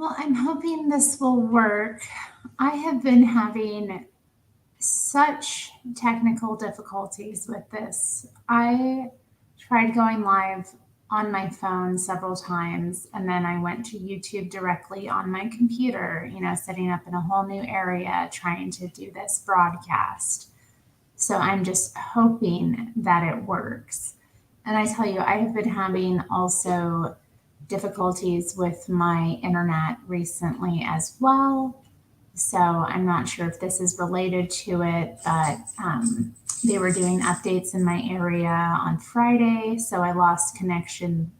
Well, I'm hoping this will work. I have been having such technical difficulties with this. I tried going live on my phone several times, and then I went to YouTube directly on my computer, setting up in a whole new area, trying to do this broadcast. So I'm just hoping that it works. And I tell you, I have been having also difficulties with my internet recently as well. So I'm not sure if this is related to it, but they were doing updates in my area on Friday. So I lost connection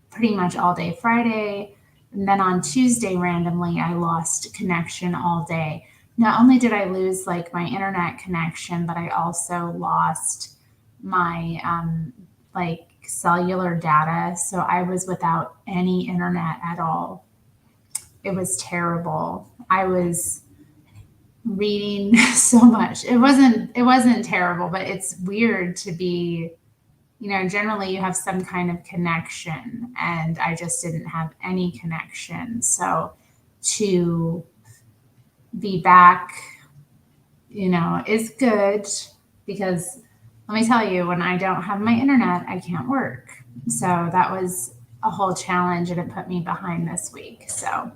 pretty much all day Friday. And then on Tuesday, randomly, I lost connection all day. Not only did I lose like my internet connection, but I also lost my like cellular data. So I was without any internet at all. It was terrible. I was reading so much. It wasn't terrible, but it's weird to be, generally you have some kind of connection and I just didn't have any connection. So to be back, is good because let me tell you, when I don't have my internet, I can't work. So that was a whole challenge and it put me behind this week. So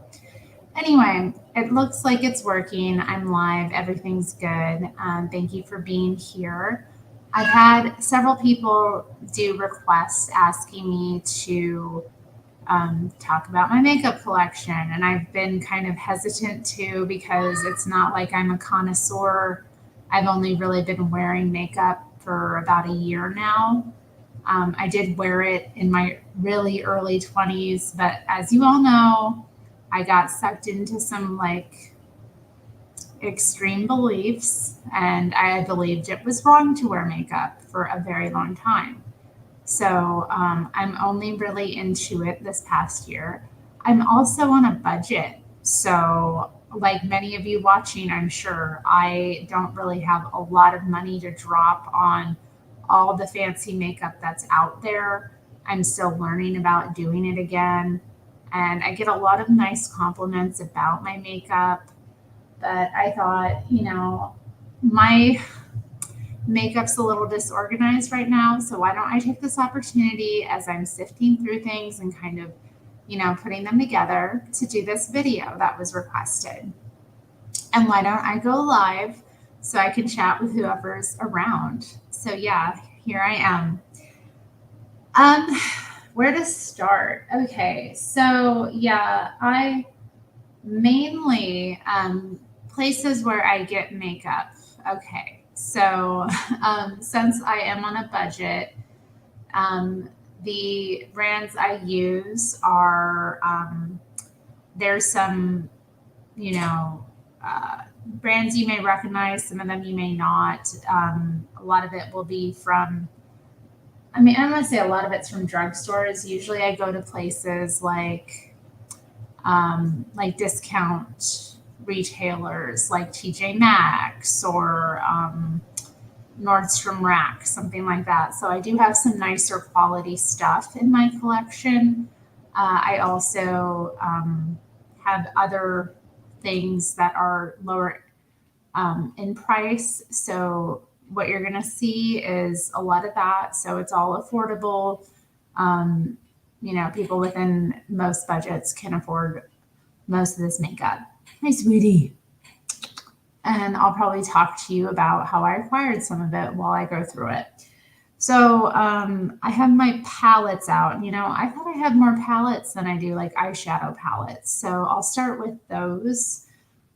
anyway, it looks like it's working. I'm live. Everything's good. Thank you for being here. I've had several people do requests asking me to talk about my makeup collection, and I've been kind of hesitant to because it's not like I'm a connoisseur. I've only really been wearing makeup for about a year now. I did wear it in my really early 20s, but as you all know, I got sucked into some like extreme beliefs, and I believed it was wrong to wear makeup for a very long time. So I'm only really into it this past year. I'm also on a budget. So, like many of you watching, I'm sure I don't really have a lot of money to drop on all the fancy makeup that's out there. I'm still learning about doing it again. And I get a lot of nice compliments about my makeup. But I thought, my makeup's a little disorganized right now. So why don't I take this opportunity as I'm sifting through things and kind of, putting them together to do this video that was requested. And why don't I go live so I can chat with whoever's around? So yeah, here I am. Um, where to start? Okay, so yeah, I mainly places where I get makeup. Okay, so since I am on a budget, the brands I use are there's some, you know, brands you may recognize, some of them you may not. A lot of it will be from, I'm going to say a lot of it's from drugstores. Usually I go to places like discount retailers like TJ Maxx or Nordstrom Rack, something like that. So I do have some nicer quality stuff in my collection. I also have other things that are lower in price. So what you're going to see is a lot of that. So it's all affordable. Um, People within most budgets can afford most of this makeup. Hi, sweetie. And I'll probably talk to you about how I acquired some of it while I go through it. So I have my palettes out. I thought I had more palettes than I do like eyeshadow palettes. So I'll start with those.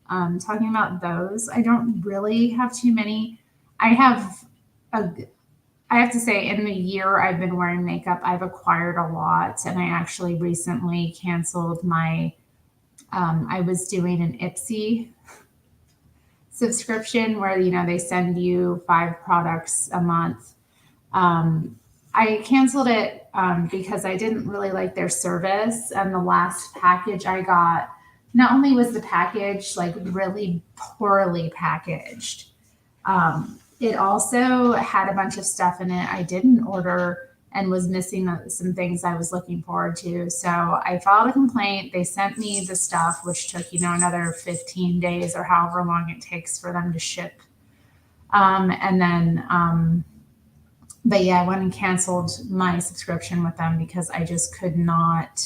Talking about those, I don't really have too many. I have a I have to say, in the year I've been wearing makeup, I've acquired a lot, and I actually recently canceled my. I was doing an Ipsy subscription where they send you 5 products a month. I canceled it because I didn't really like their service, and the last package I got, not only was the package like really poorly packaged, it also had a bunch of stuff in it I didn't order and was missing some things I was looking forward to. So I filed a complaint. They sent me the stuff, which took, another 15 days or however long it takes for them to ship. And then, but yeah, I went and canceled my subscription with them because I just could not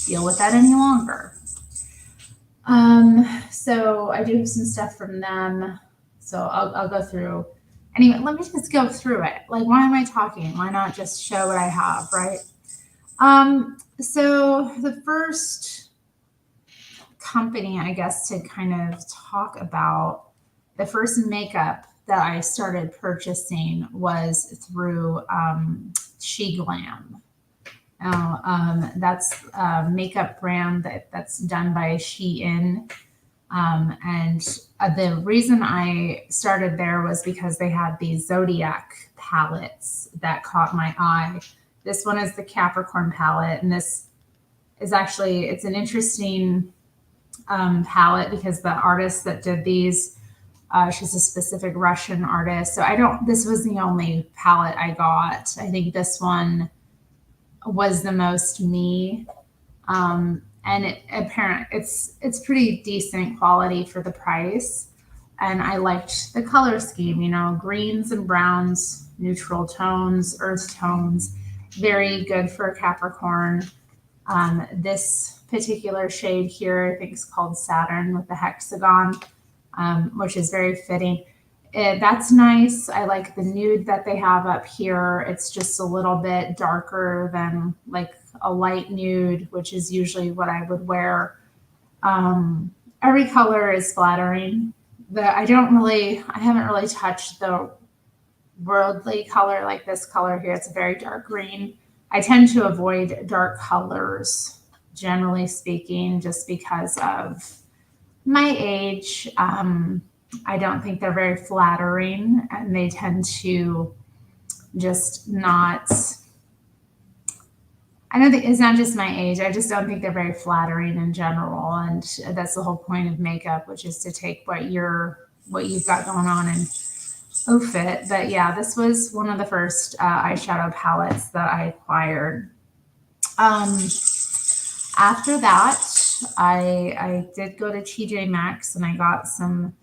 deal with that any longer. So I do have some stuff from them. So I'll go through. Anyway, let me just go through it. Like, why am I talking? Why not just show what I have, right? So the first company, I guess, to kind of talk about, the first makeup that I started purchasing was through She Glam. That's a makeup brand that's done by Shein. And the reason I started there was because they had these Zodiac palettes that caught my eye. This one is the Capricorn palette, and this is actually, it's an interesting palette because the artist that did these, she's a specific Russian artist. So this was the only palette I got. I think this one was the most me. And it's pretty decent quality for the price. And I liked the color scheme, greens and browns, neutral tones, earth tones, very good for Capricorn. This particular shade here, I think is called Saturn with the hexagon, which is very fitting. That's nice. I like the nude that they have up here. It's just a little bit darker than like a light nude, which is usually what I would wear. Every color is flattering. I haven't really touched the worldly color like this color here. It's a very dark green. I tend to avoid dark colors, generally speaking, just because of my age. I don't think they're very flattering, and they tend to just not. I don't think it's not just my age. I just don't think they're very flattering in general, and that's the whole point of makeup, which is to take what you've got going on and fit. But yeah, this was one of the first eyeshadow palettes that I acquired. After that, I did go to TJ Maxx and I got some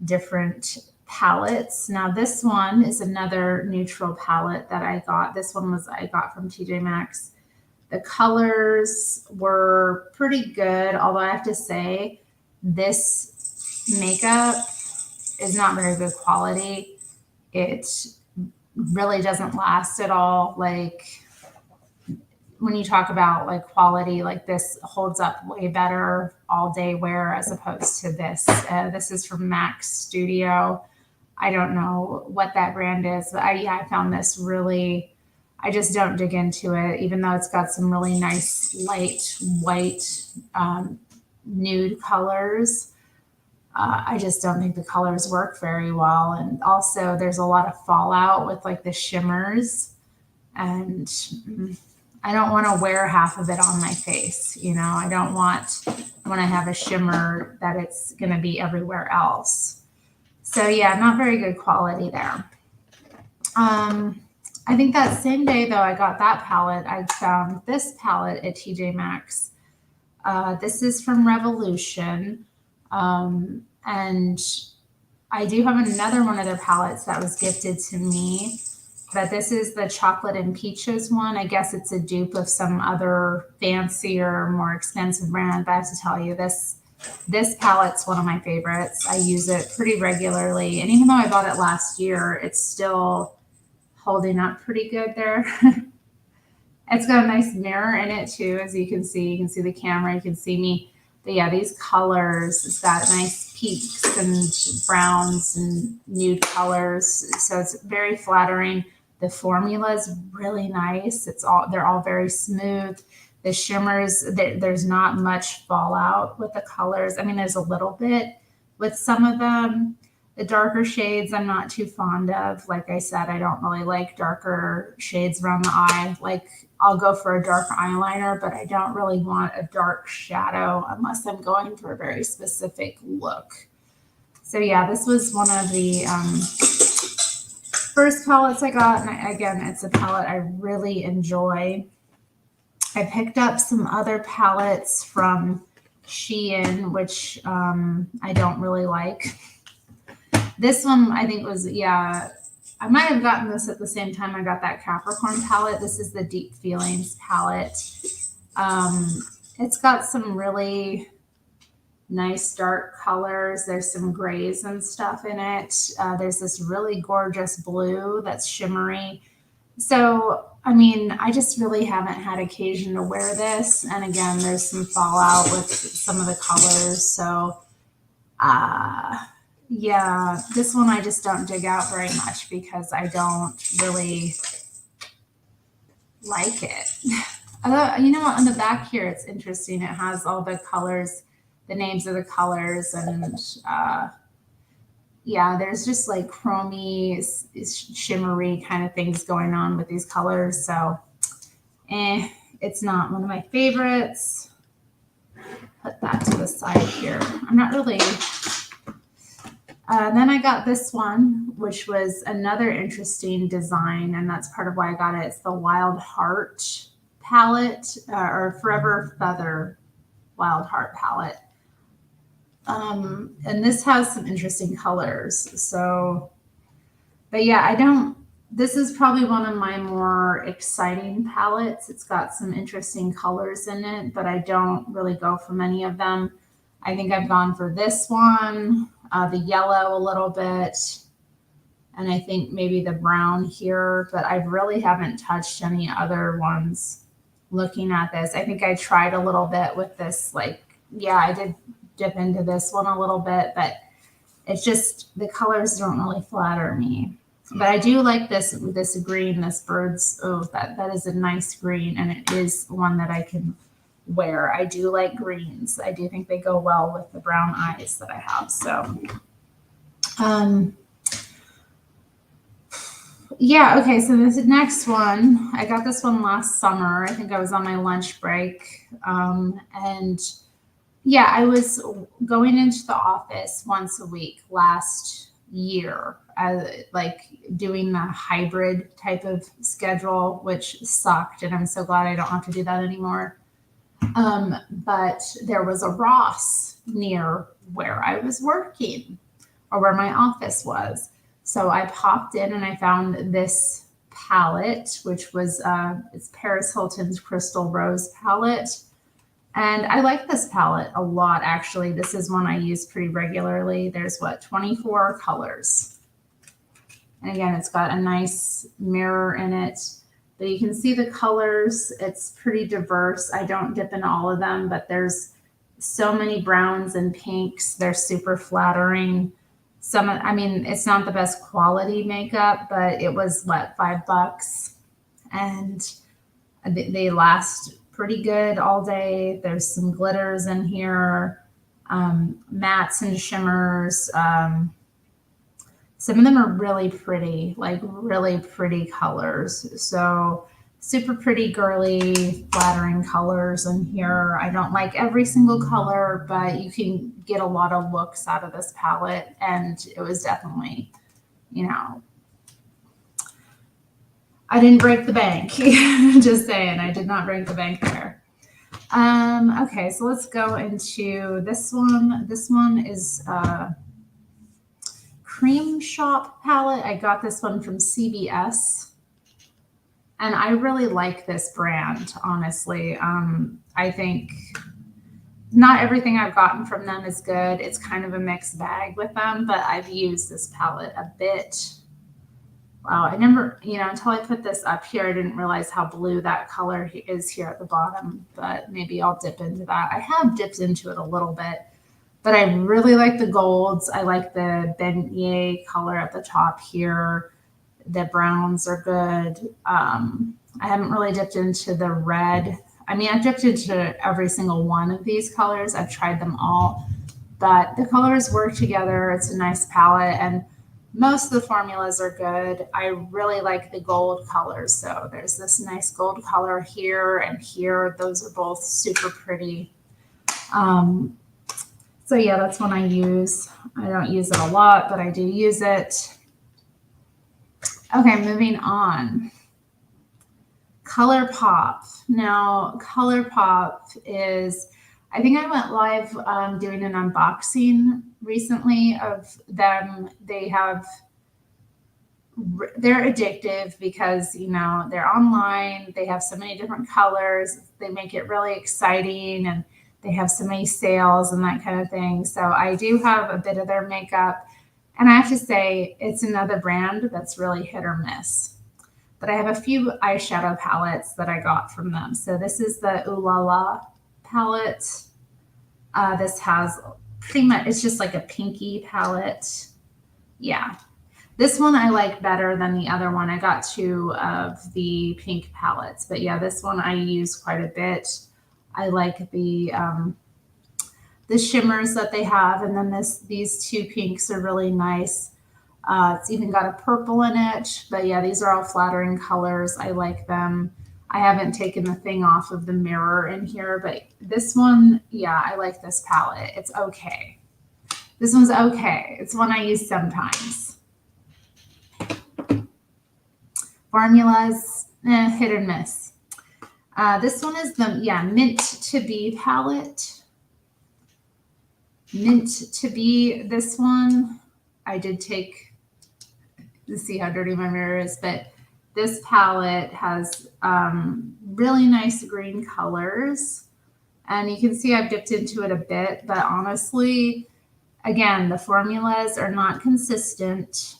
different palettes. Now this one is another neutral palette that I got. This one I got from TJ Maxx. The colors were pretty good, although I have to say this makeup is not very good quality. It really doesn't last at all. Like when you talk about like quality, like this holds up way better all day wear as opposed to this. This is from Max Studio. I don't know what that brand is, but I found this really, I just don't dig into it, even though it's got some really nice light white nude colors. I just don't think the colors work very well. And also there's a lot of fallout with like the shimmers, and I don't want to wear half of it on my face. I don't want, when I have a shimmer, that it's going to be everywhere else. So yeah, not very good quality there. I think that same day though I got that palette, I found this palette at TJ Maxx. This is from Revolution. And I do have another one of their palettes that was gifted to me, but this is the Chocolate and Peaches one. I guess it's a dupe of some other fancier, more expensive brand, but I have to tell you, this palette's one of my favorites. I use it pretty regularly, and even though I bought it last year, it's still holding up pretty good there. It's got a nice mirror in it too, as you can see. You can see the camera, you can see me. But yeah, these colors, it's got nice peaks and browns and nude colors. So it's very flattering. The formula is really nice. They're all very smooth. The shimmers, there's not much fallout with the colors. I mean, there's a little bit with some of them. The darker shades I'm not too fond of. Like I said, I don't really like darker shades around the eye. Like I'll go for a dark eyeliner, but I don't really want a dark shadow unless I'm going for a very specific look. So yeah, this was one of the first palettes I got, and again, it's a palette I really enjoy. I picked up some other palettes from Shein, which I don't really like. This one I think was, yeah, I might have gotten this at the same time I got that Capricorn palette. This is the Deep Feelings palette. It's got some really nice dark colors. There's some grays and stuff in it. There's this really gorgeous blue that's shimmery. So, I mean, I just really haven't had occasion to wear this. And again, there's some fallout with some of the colors. So, yeah, this one I just don't dig out very much because I don't really like it. Although, you know what, on the back here, it's interesting. It has all the colors, the names of the colors, and yeah, there's just like chromy, shimmery kind of things going on with these colors. So, it's not one of my favorites. Put that to the side here. I'm not really. Then I got this one, which was another interesting design, and that's part of why I got it. It's the Wild Heart palette, or Forever Feather Wild Heart palette. And this has some interesting colors. So, but yeah, this is probably one of my more exciting palettes. It's got some interesting colors in it, but I don't really go for many of them. I think I've gone for this one, the yellow a little bit, and I think maybe the brown here, but I really haven't touched any other ones looking at this. I think I tried a little bit with this, like, yeah, I did dip into this one a little bit, but it's just, the colors don't really flatter me. But I do like this green, this bird's, oh, that is a nice green, and it is one that I can wear. I do like greens. I do think they go well with the brown eyes that I have. So, yeah, okay, so this next one, I got this one last summer. I think I was on my lunch break. And yeah, I was going into the office once a week last year, like doing the hybrid type of schedule, which sucked. And I'm so glad I don't have to do that anymore. But there was a Ross near where I was working or where my office was. So I popped in and I found this palette, which was, it's Paris Hilton's Crystal Rose palette. And I like this palette a lot, actually. This is one I use pretty regularly. There's 24 colors. And again, it's got a nice mirror in it. But you can see the colors. It's pretty diverse. I don't dip in all of them, but there's so many browns and pinks. They're super flattering. I mean, it's not the best quality makeup, but it was, $5? And they last pretty good all day. There's some glitters in here, mattes and shimmers. Some of them are really pretty, like really pretty colors. So super pretty, girly, flattering colors in here. I don't like every single color, but you can get a lot of looks out of this palette. And it was definitely, I didn't break the bank. Just saying, I did not break the bank there. Okay, so let's go into this one. This one is Cream Shop palette. I got this one from CVS. And I really like this brand, honestly. I think not everything I've gotten from them is good. It's kind of a mixed bag with them, but I've used this palette a bit. Wow, I never, until I put this up here, I didn't realize how blue that color is here at the bottom, but maybe I'll dip into that. I have dipped into it a little bit, but I really like the golds. I like the beignet color at the top here. The browns are good. I haven't really dipped into the red. I mean, I've dipped into every single one of these colors. I've tried them all, but the colors work together. It's a nice palette, and most of the formulas are good. I really like the gold colors. So there's this nice gold color here and here. Those are both super pretty. So yeah, that's one I use. I don't use it a lot, but I do use it. Okay, moving on. ColourPop. Now, ColourPop is, I think I went live doing an unboxing recently of them. They're addictive because, you know, they're online, they have so many different colors, they make it really exciting, and they have so many sales and that kind of thing. So I do have a bit of their makeup, and I have to say it's another brand that's really hit or miss. But I have a few eyeshadow palettes that I got from them. So this is the Ooh La La palette. This has pretty much, it's just like a pinky palette. Yeah. This one I like better than the other one. I got two of the pink palettes, but yeah, this one I use quite a bit. I like the shimmers that they have, and then these two pinks are really nice. It's even got a purple in it, but yeah, these are all flattering colors. I like them. I haven't taken the thing off of the mirror in here, but this one, yeah, I like this palette. It's okay. This one's okay. It's one I use sometimes. Formulas, hit and miss. This one is the, yeah, Mint to Be palette. Mint to Be, this one, I did take to see how dirty my mirror is, but this palette has really nice green colors. And you can see I've dipped into it a bit, but honestly, again, the formulas are not consistent.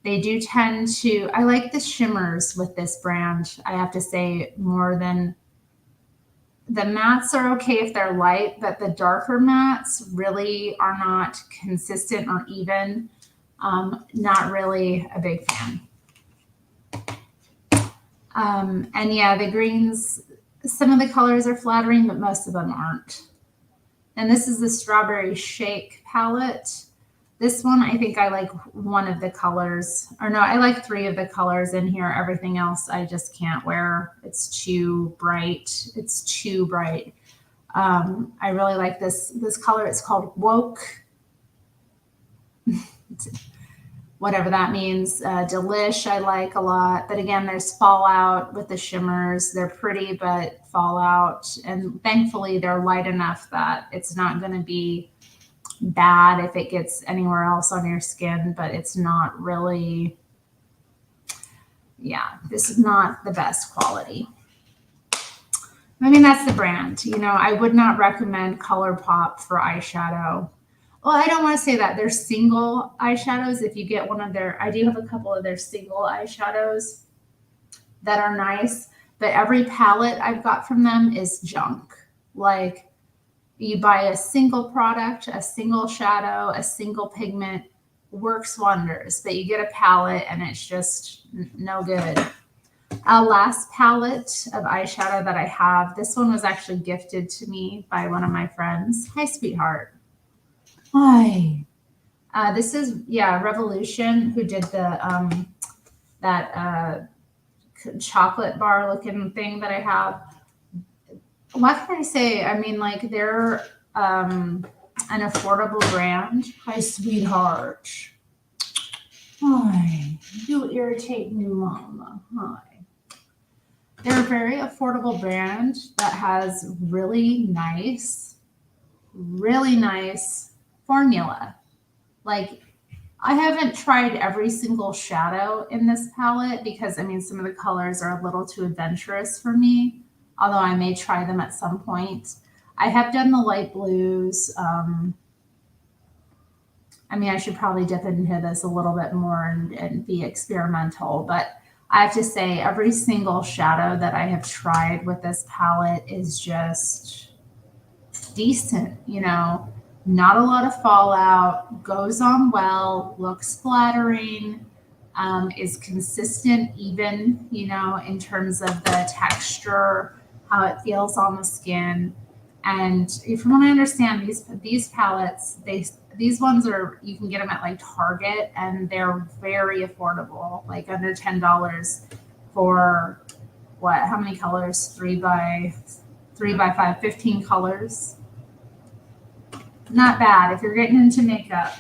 They do tend to, I like the shimmers with this brand, I have to say, more than the mattes are okay if they're light, but the darker mattes really are not consistent or even. Not really a big fan. And yeah, the greens, some of the colors are flattering, but most of them aren't. And this is the Strawberry Shake palette. This one, I think I like one of the colors, or no, I like three of the colors in here. Everything else I just can't wear. It's too bright. It's too bright. I really like this color. It's called Woke. Whatever that means. Delish, I like a lot. But again, there's Fallout with the shimmers. They're pretty, but Fallout. And thankfully, they're light enough that it's not going to be bad if it gets anywhere else on your skin, but it's not really, yeah, this is not the best quality. I mean, that's the brand. You know, I would not recommend ColourPop for eyeshadow. Well, I don't want to say that. They're single eyeshadows. If you get one of their, I do have a couple of their single eyeshadows that are nice, but every palette I've got from them is junk. Like, you buy a single product, a single shadow, a single pigment, works wonders, but you get a palette and it's just no good. Last palette of eyeshadow that I have, this one was actually gifted to me by one of my friends. Hi, sweetheart. Hi. This is, yeah, Revolution, who did the that chocolate bar looking thing that I have. What can I say? I mean, like, they're an affordable brand. Hi, sweetheart. Hi. You irritate me, mama. Hi. They're a very affordable brand that has really nice formula. Like, I haven't tried every single shadow in this palette because, I mean, some of the colors are a little too adventurous for me, although I may try them at some point. I have done the light blues. I mean, I should probably dip into this a little bit more and be experimental, but I have to say every single shadow that I have tried with this palette is just decent, you know, not a lot of fallout, goes on well, looks flattering, is consistent even, you know, in terms of the texture, how it feels on the skin. And from what I understand, these palettes, these ones are, you can get them at like Target, and they're very affordable, like under $10 for what? How many colors? 3 by 5, 15 colors. Not bad if you're getting into makeup.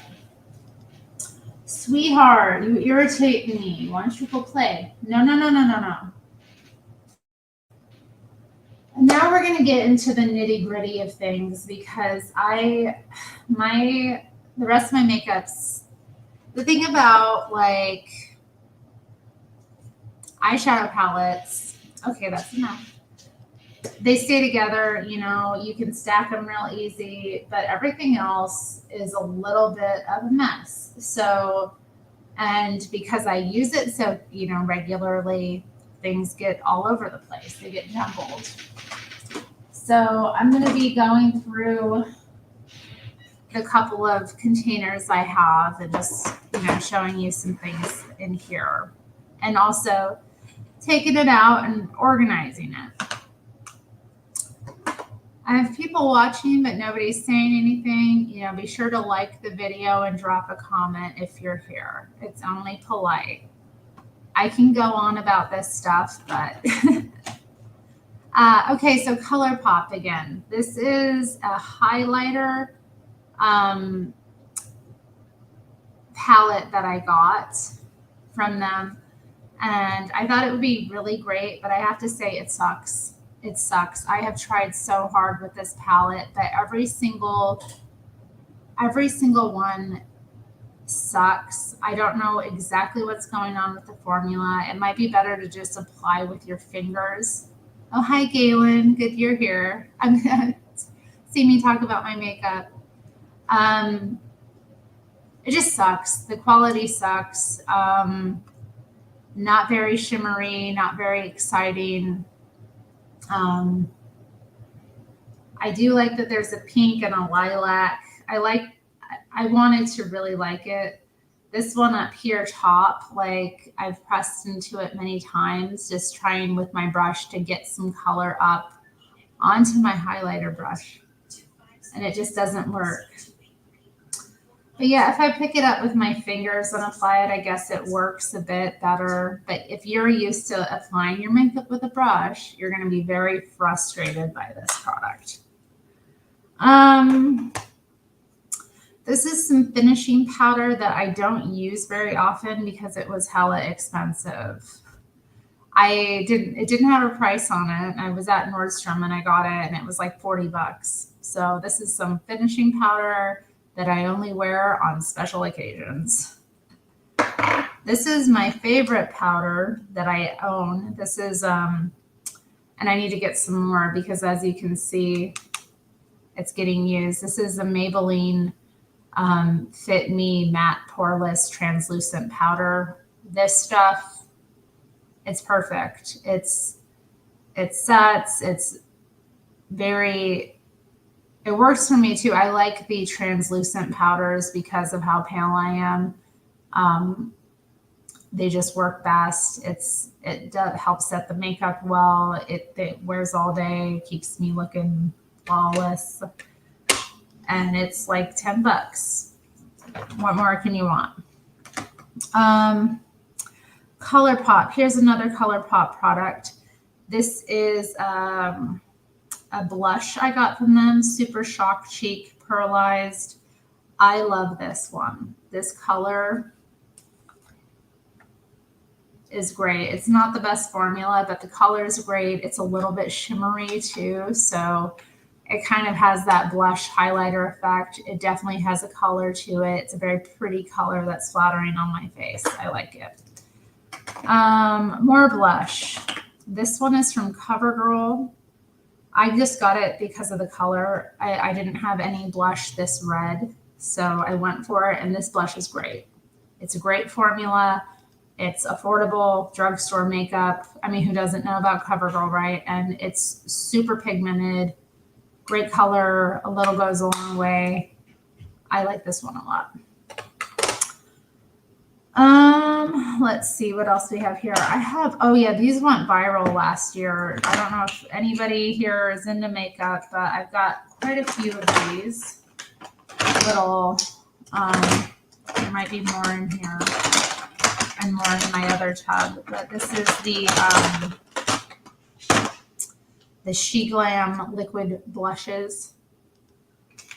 Sweetheart, you irritate me. Why don't you go play? No, no, no, no, no, no. Now we're gonna get into the nitty gritty of things because the rest of my makeups, the thing about like eyeshadow palettes, okay, that's enough. They stay together, you know, you can stack them real easy, but everything else is a little bit of a mess. So, and because I use it so, you know, regularly, things get all over the place. They get jumbled. So I'm going to be going through the couple of containers I have and just, you know, showing you some things in here and also taking it out and organizing it. I have people watching, but nobody's saying anything. You know, be sure to like the video and drop a comment if you're here. It's only polite. I can go on about this stuff, but okay, so ColourPop again. This is a highlighter palette that I got from them. And I thought it would be really great, but I have to say it sucks. It sucks. I have tried so hard with this palette, but every single one sucks. I don't know exactly what's going on with the formula. It might be better to just apply with your fingers. Oh, hi, Galen. Good you're here. I'm gonna see me talk about my makeup. It just sucks. The quality sucks. Not very shimmery, not very exciting. I do like that there's a pink and a lilac. I wanted to really like it. This one up here top, like I've pressed into it many times, just trying with my brush to get some color up onto my highlighter brush. And it just doesn't work. But yeah, if I pick it up with my fingers and apply it, I guess it works a bit better. But if you're used to applying your makeup with a brush, you're going to be very frustrated by this product. This is some finishing powder that I don't use very often because it was hella expensive. It didn't have a price on it. I was at Nordstrom and I got it and it was like $40. So this is some finishing powder that I only wear on special occasions. This is my favorite powder that I own. This is, and I need to get some more because as you can see, it's getting used. This is a Maybelline Fit Me Matte Poreless Translucent Powder. This stuff, it's perfect. It sets, it works for me too. I like the translucent powders because of how pale I am. They just work best. It helps set the makeup well. It wears all day, keeps me looking flawless. And it's like $10. What more can you want? ColourPop. Here's another ColourPop product. This is a blush I got from them, Super Shock Cheek Pearlized. I love this one. This color is great. It's not the best formula, but the color is great. It's a little bit shimmery too, so it kind of has that blush highlighter effect. It definitely has a color to it. It's a very pretty color that's flattering on my face. I like it. More blush. This one is from CoverGirl. I just got it because of the color. I didn't have any blush this red, so I went for it, and this blush is great. It's a great formula. It's affordable drugstore makeup. I mean, who doesn't know about CoverGirl, right? And it's super pigmented, great color. A little goes a long way. I like this one a lot. Let's see what else we have here. Oh yeah, these went viral last year. I don't know if anybody here is into makeup, but I've got quite a few of these little, there might be more in here and more in my other tub, but this is the She Glam liquid blushes.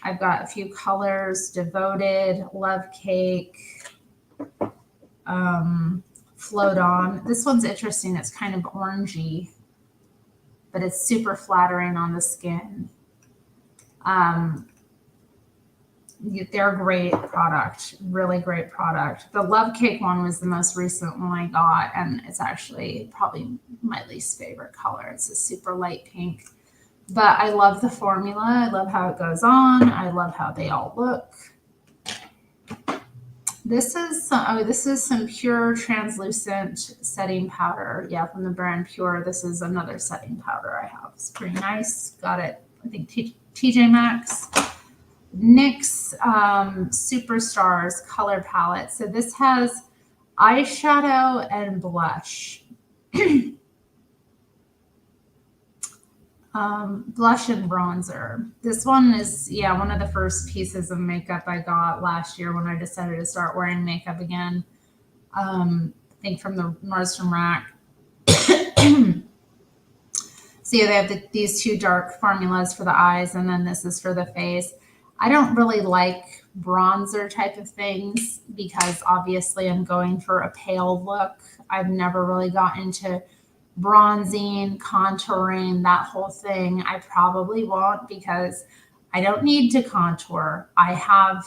I've got a few colors: Devoted, Love Cake, Float On. This one's interesting. It's kind of orangey, but it's super flattering on the skin. They're a great product, really great product. The Love Cake one was the most recent one I got, and it's actually probably my least favorite color. It's a super light pink, but I love the formula. I love how it goes on. I love how they all look. This is some Pure translucent setting powder. Yeah, from the brand Pure. This is another setting powder I have. It's pretty nice. Got it, I think, TJ Maxx. NYX Superstars color palette. So this has eyeshadow and blush. Blush and bronzer. This one is, yeah, one of the first pieces of makeup I got last year when I decided to start wearing makeup again. I think from the Nordstrom Rack. So yeah, they have these two dark formulas for the eyes, and then this is for the face. I don't really like bronzer type of things because obviously I'm going for a pale look. I've never really gotten into bronzing, contouring, that whole thing. I probably won't because I don't need to contour. I have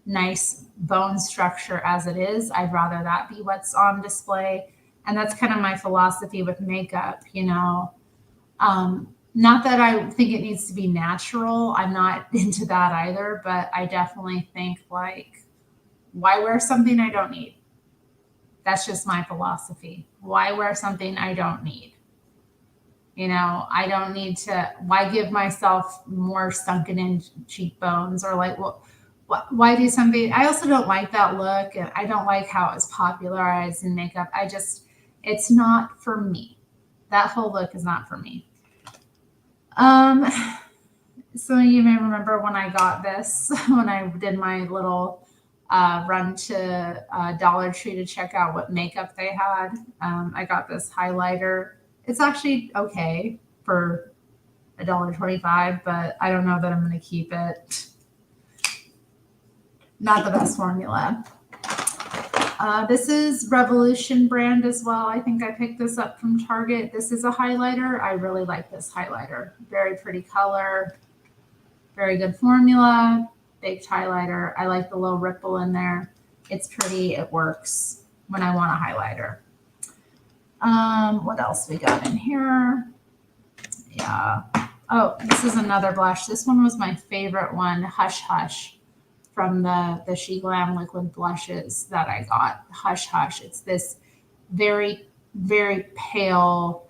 nice bone structure as it is. I'd rather that be what's on display. And that's kind of my philosophy with makeup, you know. Not that I think it needs to be natural. I'm not into that either, but I definitely think, like, why wear something I don't need? That's just my philosophy. Why wear something I don't need? You know, I don't need to, why give myself more sunken in cheekbones, or like, well, why do something? I also don't like that look, and I don't like how it's popularized in makeup. It's not for me. That whole look is not for me. So you may remember when I got this, when I did my little run to Dollar Tree to check out what makeup they had. I got this highlighter. It's actually okay for $1.25, but I don't know that I'm going to keep it. Not the best formula. This is Revolution brand as well. I think I picked this up from Target. This is a highlighter. I really like this highlighter. Very pretty color. Very good formula. Baked highlighter. I like the little ripple in there. It's pretty. It works when I want a highlighter. What else we got in here? Yeah. Oh, this is another blush. This one was my favorite one, Hush Hush, from the She Glam liquid blushes that I got. Hush Hush. It's this very, very pale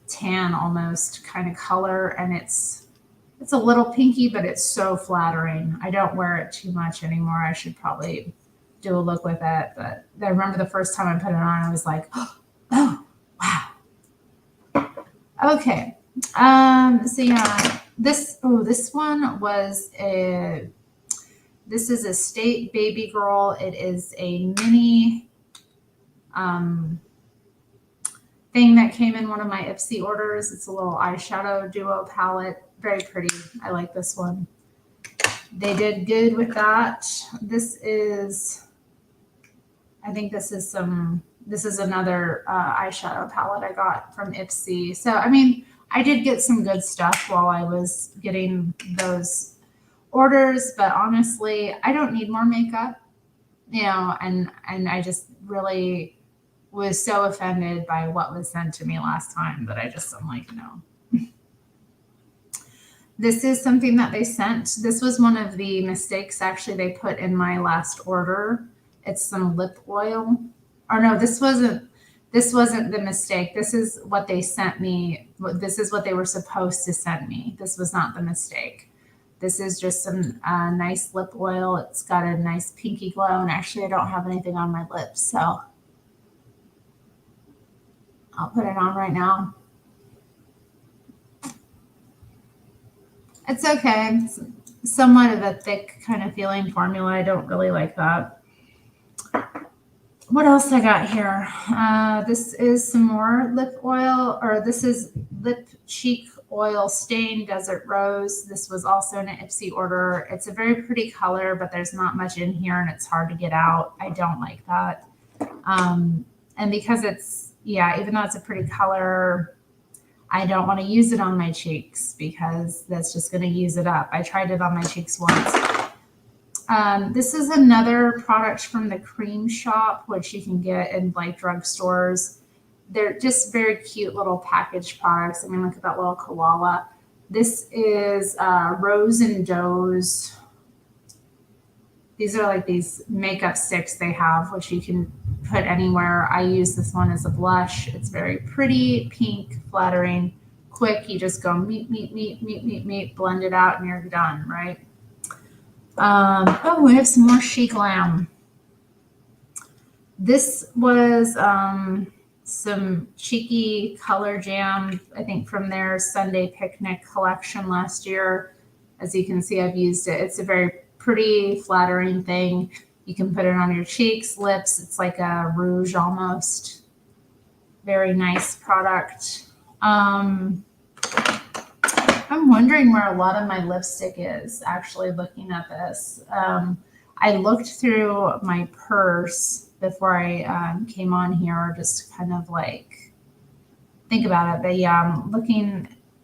tan almost kind of color, and it's a little pinky, but it's so flattering. I don't wear it too much anymore. I should probably do a look with it, but I remember the first time I put it on, I was like, oh, wow. Okay. So yeah, this one was this is a State Baby Girl. It is a mini thing that came in one of my Ipsy orders. It's a little eyeshadow duo palette. Very pretty. I like this one. They did good with that. I think this is another eyeshadow palette I got from Ipsy. So, I mean, I did get some good stuff while I was getting those orders, but honestly, I don't need more makeup, you know, and I just really was so offended by what was sent to me last time that I'm like, no. This is something that they sent. This was one of the mistakes actually they put in my last order. It's some lip oil. Or no, this wasn't the mistake. This is what they sent me. This is what they were supposed to send me. This was not the mistake. This is just some nice lip oil. It's got a nice pinky glow, and actually I don't have anything on my lips, so I'll put it on right now. It's okay. It's somewhat of a thick kind of feeling formula. I don't really like that. What else I got here? This is some more lip oil, or this is lip cheek Oil Stain Desert Rose. This was also an Ipsy order. It's a very pretty color, but there's not much in here and it's hard to get out. I don't like that. And because it's, yeah, even though it's a pretty color, I don't want to use it on my cheeks because that's just going to use it up. I tried it on my cheeks once. This is another product from the Cream Shop, which you can get in like drugstores. They're just very cute little packaged products. I mean, look at that little koala. This is Rose and Doe's. These are like these makeup sticks they have, which you can put anywhere. I use this one as a blush. It's very pretty, pink, flattering, quick. You just go meet, blend it out, and you're done, right? Oh, we have some more Chic Glam. This was some cheeky color jam, I think from their Sunday Picnic collection last year. As you can see, I've used it. It's a very pretty, flattering thing. You can put it on your cheeks, lips. It's like a rouge almost. Very nice product. I'm wondering where a lot of my lipstick is, actually looking at this. I looked through my purse before I came on here, just kind of like think about it. But yeah,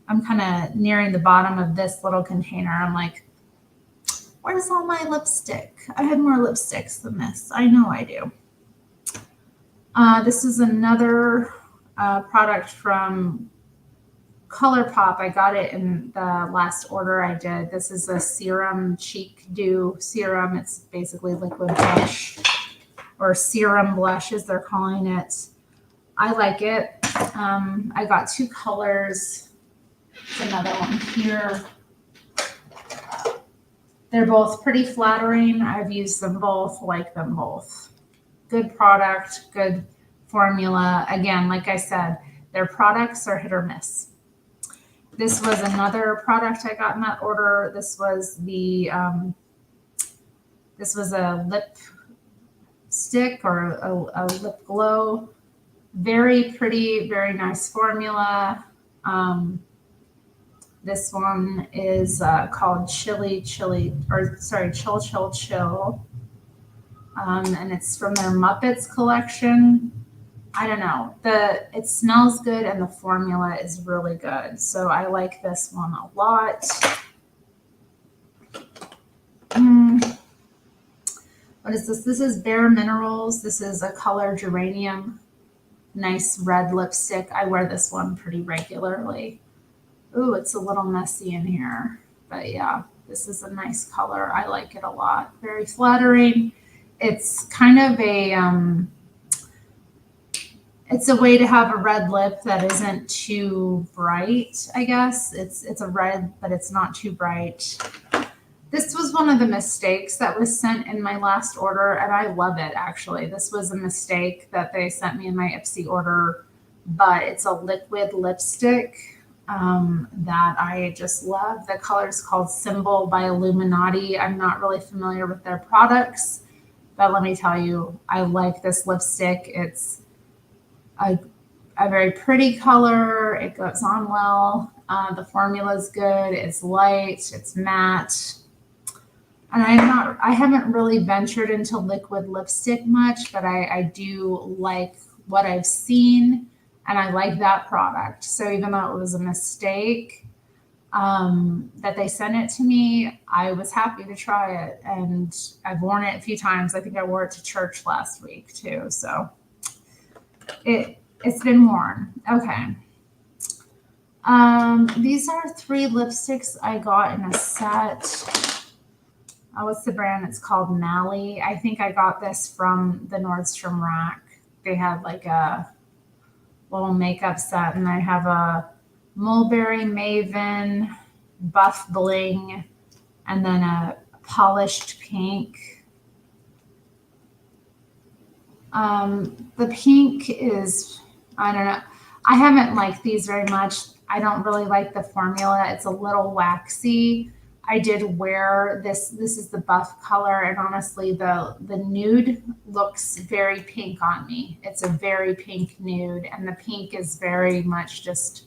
I'm kind of nearing the bottom of this little container. I'm like, where's all my lipstick? I had more lipsticks than this. I know I do. This is another product from ColourPop. I got it in the last order I did. This is a serum cheek dew serum. It's basically liquid blush or serum blush as they're calling it. I like it. I got two colors. There's another one here. They're both pretty flattering. I've used them both, like them both. Good product, good formula. Again, like I said, their products are hit or miss. This was another product I got in that order. This was a lip stick or a lip glow. Very pretty, very nice formula. This one is called Chill. And it's from their Muppets collection. I don't know. It smells good and the formula is really good. So I like this one a lot. What is this? This is Bare Minerals. This is a color geranium. Nice red lipstick. I wear this one pretty regularly. Ooh, it's a little messy in here. But yeah, this is a nice color. I like it a lot. Very flattering. It's kind of it's a way to have a red lip that isn't too bright, I guess. It's a red, but it's not too bright. This was one of the mistakes that was sent in my last order, and I love it, actually. This was a mistake that they sent me in my Ipsy order, but it's a liquid lipstick that I just love. The color is called Symbol by Illuminati. I'm not really familiar with their products, but let me tell you, I like this lipstick. It's a very pretty color. It goes on well. The formula is good. It's light. It's matte. And I haven't really ventured into liquid lipstick much, but I do like what I've seen, and I like that product. So even though it was a mistake that they sent it to me, I was happy to try it, and I've worn it a few times. I think I wore it to church last week too. So it's been worn. Okay. These are 3 lipsticks I got in a set. What's the brand? It's called Mally. I think I got this from the Nordstrom rack. They had like a little makeup set, and I have a Mulberry Maven, Buff Bling, and then a polished pink. The pink is, I don't know. I haven't liked these very much. I don't really like the formula. It's a little waxy. I did wear this. This is the buff color, and honestly, the nude looks very pink on me. It's a very pink nude, and the pink is very much just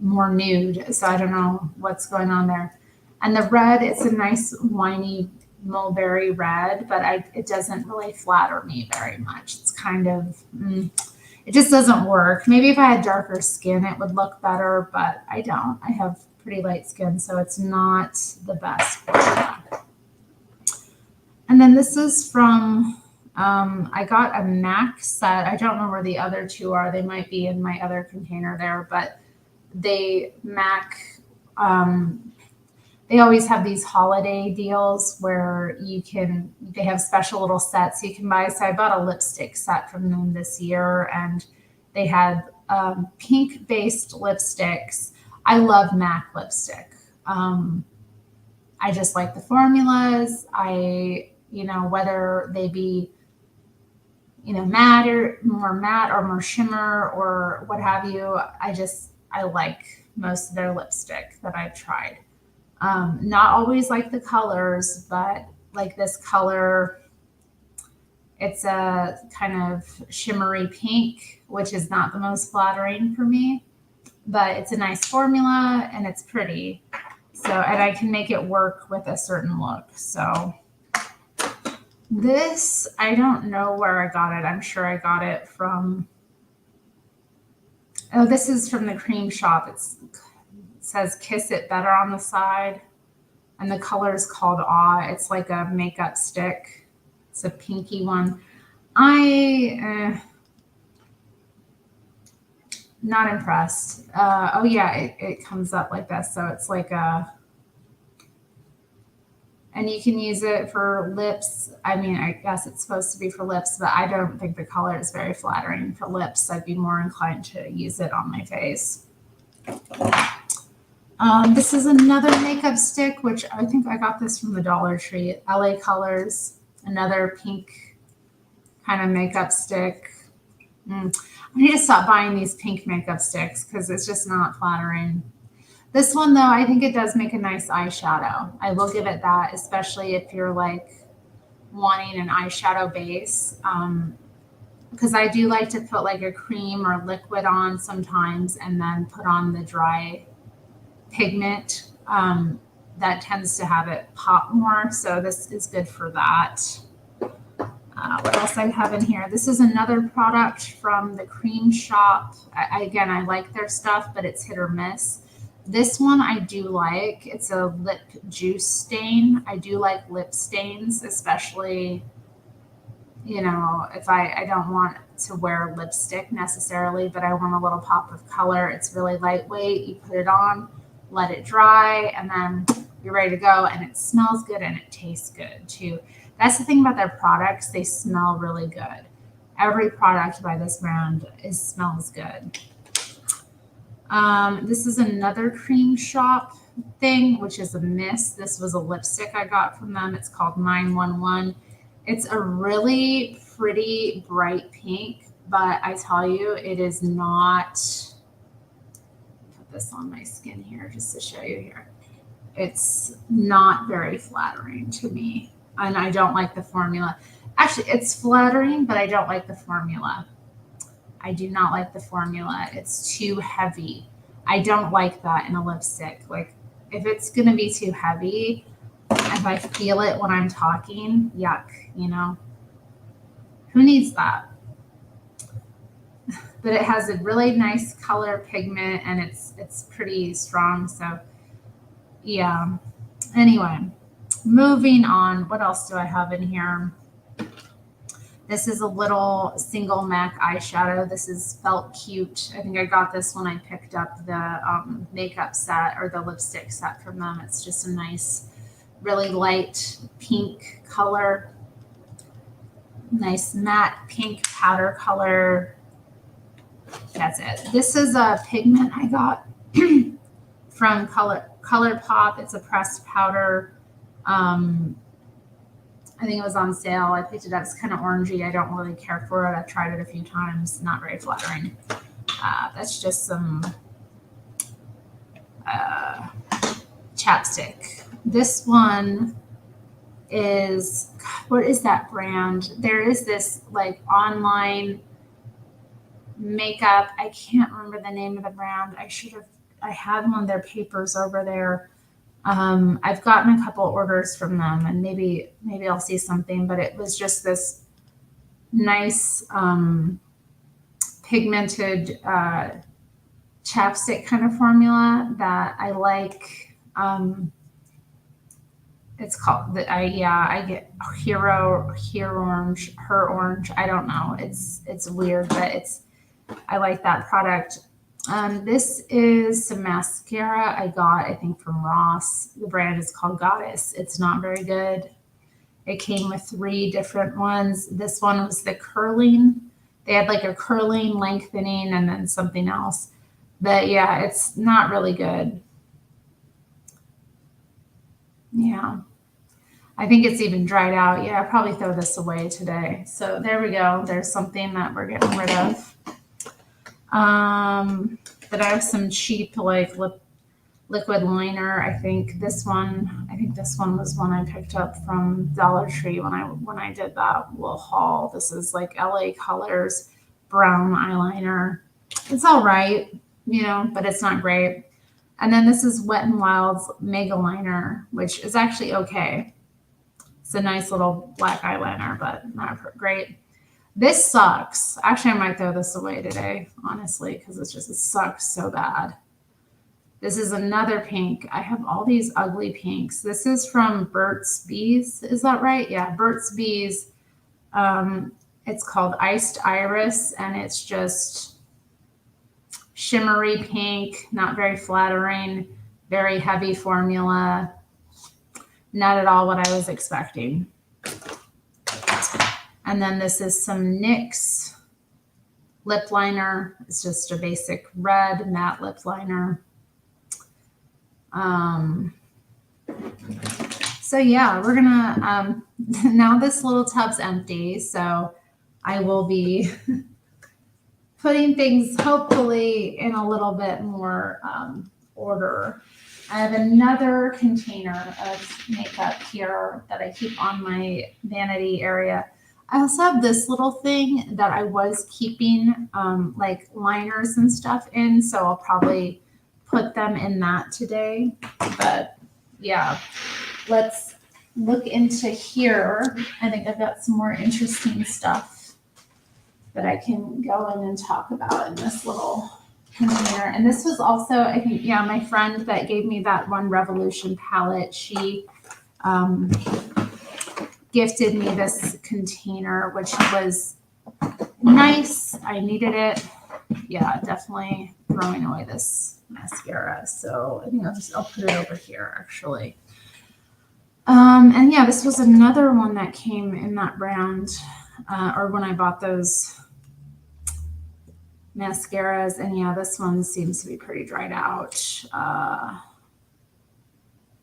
more nude. So I don't know what's going on there. And the red, it's a nice winey mulberry red, but it doesn't really flatter me very much. It's kind of, it just doesn't work. Maybe if I had darker skin, it would look better, but I don't. I have pretty light skin, so it's not the best formula. And then this is from, I got a MAC set. I don't know where the other two are. They might be in my other container there, but MAC, they always have these holiday deals where they have special little sets you can buy. So I bought a lipstick set from them this year, and they had pink based lipsticks. I love MAC lipstick. I just like the formulas. Whether they be, matte or more shimmer or what have you, I like most of their lipstick that I've tried. Not always like the colors, but like this color, it's a kind of shimmery pink, which is not the most flattering for me, but it's a nice formula and it's pretty. So, and I can make it work with a certain look. So this, I don't know where I got it. I'm sure I got it from, this is from the Cream Shop. It says Kiss It Better on the side. And the color is called Awe. It's like a makeup stick. It's a pinky one. Not impressed. Oh yeah, it comes up like this. So it's like and you can use it for lips. I mean, I guess it's supposed to be for lips, but I don't think the color is very flattering for lips. I'd be more inclined to use it on my face. This is another makeup stick, which I think I got this from the Dollar Tree. LA Colors, another pink kind of makeup stick. I need to stop buying these pink makeup sticks because it's just not flattering. This one, though, I think it does make a nice eyeshadow. I will give it that, especially if you're like wanting an eyeshadow base. Because I do like to put like a cream or liquid on sometimes and then put on the dry pigment. That tends to have it pop more. So this is good for that. What else I have in here? This is another product from the Cream Shop. Again, I like their stuff, but it's hit or miss. This one I do like. It's a lip juice stain. I do like lip stains, especially, if I don't want to wear lipstick necessarily, but I want a little pop of color. It's really lightweight. You put it on, let it dry, and then you're ready to go. And it smells good and it tastes good too. That's the thing about their products. They smell really good. Every product by this brand smells good. This is another Cream Shop thing, which is a mist. This was a lipstick I got from them. It's called 911. It's a really pretty bright pink, but I tell you, it is not, put this on my skin here just to show you here. It's not very flattering to me, and I don't like the formula. Actually, it's flattering, but I don't like the formula. I do not like the formula. It's too heavy. I don't like that in a lipstick. Like, if it's going to be too heavy, if I feel it when I'm talking, yuck, Who needs that? But it has a really nice color pigment, and it's pretty strong. So, yeah. Anyway, moving on. What else do I have in here? This is a little single MAC eyeshadow. This is Felt Cute. I think I got this when I picked up the makeup set or the lipstick set from them. It's just a nice, really light pink color. Nice matte pink powder color. That's it. This is a pigment I got from ColourPop. It's a pressed powder. I think it was on sale. I picked it up. It's kind of orangey. I don't really care for it. I've tried it a few times. Not very flattering. That's just some chapstick. This one is, what is that brand? There is this like online makeup. I can't remember the name of the brand. I should have I had one of their papers over there. I've gotten a couple orders from them, and maybe I'll see something. But it was just this nice pigmented chapstick kind of formula that I like. It's called the I get hero orange, her orange. I don't know. It's weird, but I like that product. This is some mascara I got, I think, from Ross. The brand is called Goddess. It's not very good. It came with 3 different ones. This one was the curling. They had like a curling, lengthening, and then something else. But yeah, it's not really good. Yeah. I think it's even dried out. Yeah, I'll probably throw this away today. So there we go. There's something that we're getting rid of. But I have some cheap like liquid liner. I think this one was one I picked up from Dollar Tree when I did that little haul. This is like LA Colors brown eyeliner. It's all right, but it's not great. And then this is Wet n Wild's Mega Liner, which is actually okay. It's a nice little black eyeliner, but not great. This sucks. Actually, I might throw this away today, honestly, because it sucks so bad. This is another pink. I have all these ugly pinks. This is from Burt's Bees. Is that right? Yeah, Burt's Bees. It's called Iced Iris, and it's just shimmery pink, not very flattering, very heavy formula. Not at all what I was expecting. And then this is some NYX lip liner. It's just a basic red matte lip liner. So yeah, we're gonna, now this little tub's empty, so I will be putting things hopefully in a little bit more order. I have another container of makeup here that I keep on my vanity area. I also have this little thing that I was keeping like liners and stuff in, so I'll probably put them in that today. But yeah, let's look into here. I think I've got some more interesting stuff that I can go in and talk about in this little container. And this was also, I think, yeah, my friend that gave me that one Revolution palette, she gifted me this container, which was nice. I needed it. Yeah, definitely throwing away this mascara. So I think I'll put it over here actually. And yeah, this was another one that came in that brand, or when I bought those mascaras. And yeah, this one seems to be pretty dried out.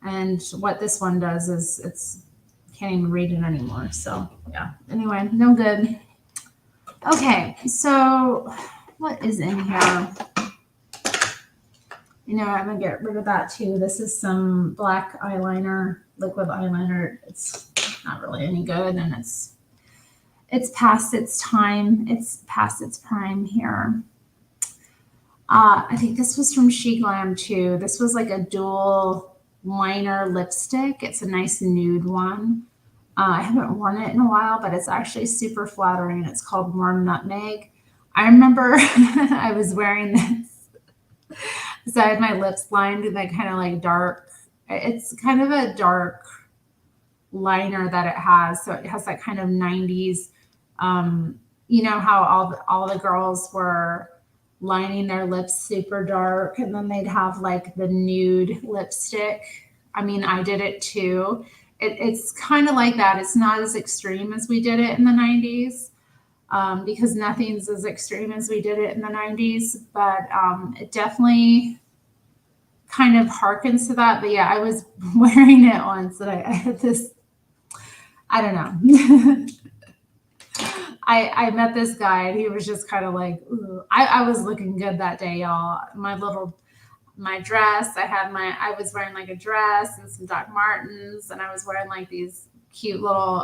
And what this one does is can't even read it anymore. So yeah, anyway, no good. Okay, so what is in here? I'm gonna get rid of that too. This is some black eyeliner, liquid eyeliner. It's not really any good, and it's past its time. It's past its prime here. I think this was from She Glam too. This was like a dual liner lipstick. It's a nice nude one. I haven't worn it in a while, but it's actually super flattering. It's called Warm Nutmeg. I remember I was wearing this. So I had my lips lined with that kind of like dark. It's kind of a dark liner that it has. So it has that kind of 90s. How all the girls were lining their lips super dark, and then they'd have like the nude lipstick. I mean, I did it too. It's kind of like that. It's not as extreme as we did it in the 90s, because nothing's as extreme as we did it in the 90s, but it definitely kind of harkens to that. But yeah, I was wearing it once, and I had this, I don't know. I met this guy, and he was just kind of like, ooh. I was looking good that day, y'all. My dress, I was wearing like a dress and some Doc Martens, and I was wearing like these cute little,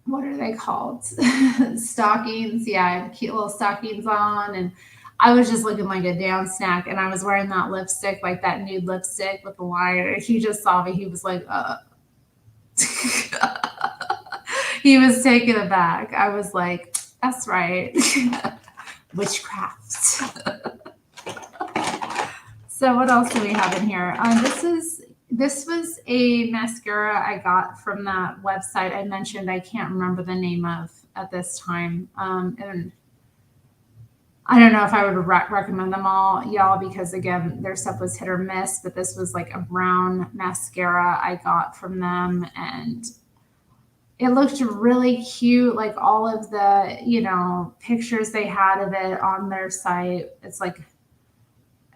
what are they called? Stockings. Yeah, I have cute little stockings on, and I was just looking like a damn snack, and I was wearing that lipstick, like that nude lipstick with the line. And he just saw me. He was like, he was taken aback. I was like, that's right. Witchcraft. So what else do we have in here? This was a mascara I got from that website I mentioned. I can't remember the name of at this time, and I don't know if I would recommend them all, y'all, because again, their stuff was hit or miss. But this was like a brown mascara I got from them, and it looked really cute. Like all of the pictures they had of it on their site. It's like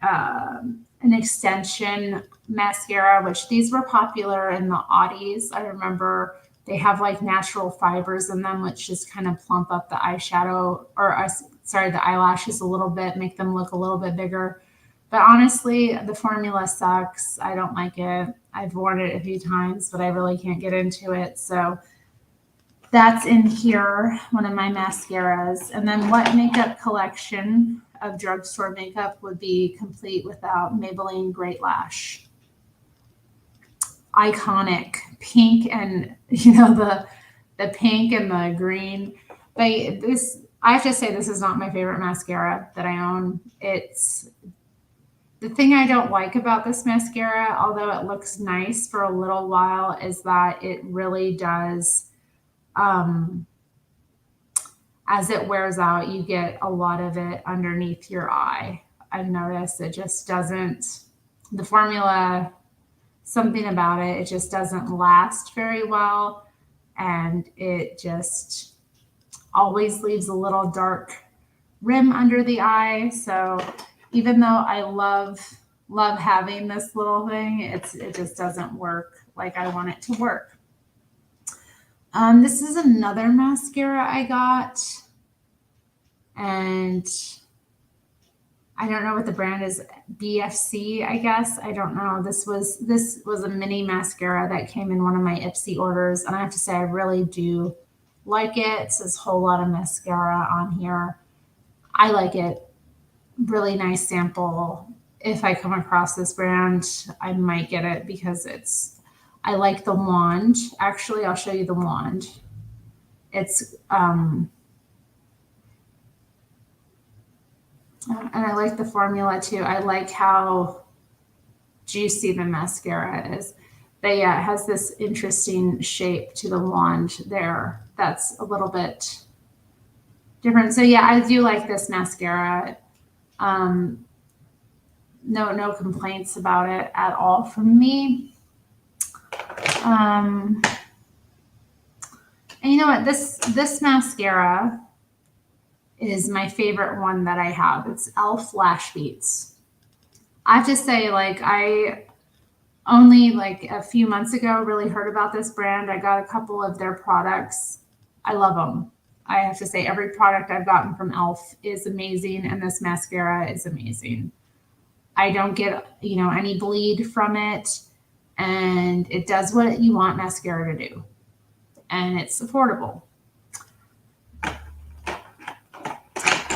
an extension mascara, which these were popular in the Audis. I remember they have like natural fibers in them, which just kind of plump up the eyeshadow the eyelashes a little bit, make them look a little bit bigger. But honestly, the formula sucks. I don't like it. I've worn it a few times, but I really can't get into it. So that's in here, one of my mascaras. And then what makeup collection of drugstore makeup would be complete without Maybelline Great Lash? Iconic pink, and the pink and the green. But this, I have to say, this is not my favorite mascara that I own. It's the thing I don't like about this mascara, although it looks nice for a little while, is that it really does, as it wears out, you get a lot of it underneath your eye. I've noticed it just doesn't, the formula, something about it just doesn't last very well. And it just always leaves a little dark rim under the eye. So even though I love having this little thing, it just doesn't work like I want it to work. This is another mascara I got, and I don't know what the brand is. BFC, I guess. I don't know. This was a mini mascara that came in one of my Ipsy orders, and I have to say I really do like it. It says whole lot of mascara on here. I like it. Really nice sample. If I come across this brand, I might get it because I like the wand. Actually, I'll show you the wand. It's and I like the formula too. I like how juicy the mascara is. But yeah, it has this interesting shape to the wand there. That's a little bit different. So yeah, I do like this mascara. No complaints about it at all from me. And you know what? This mascara is my favorite one that I have. It's e.l.f. Lash Beats. I have to say, like, I only like a few months ago really heard about this brand. I got a couple of their products. I love them. I have to say every product I've gotten from e.l.f. is amazing, and this mascara is amazing. I don't get, any bleed from it, and it does what you want mascara to do, and it's affordable.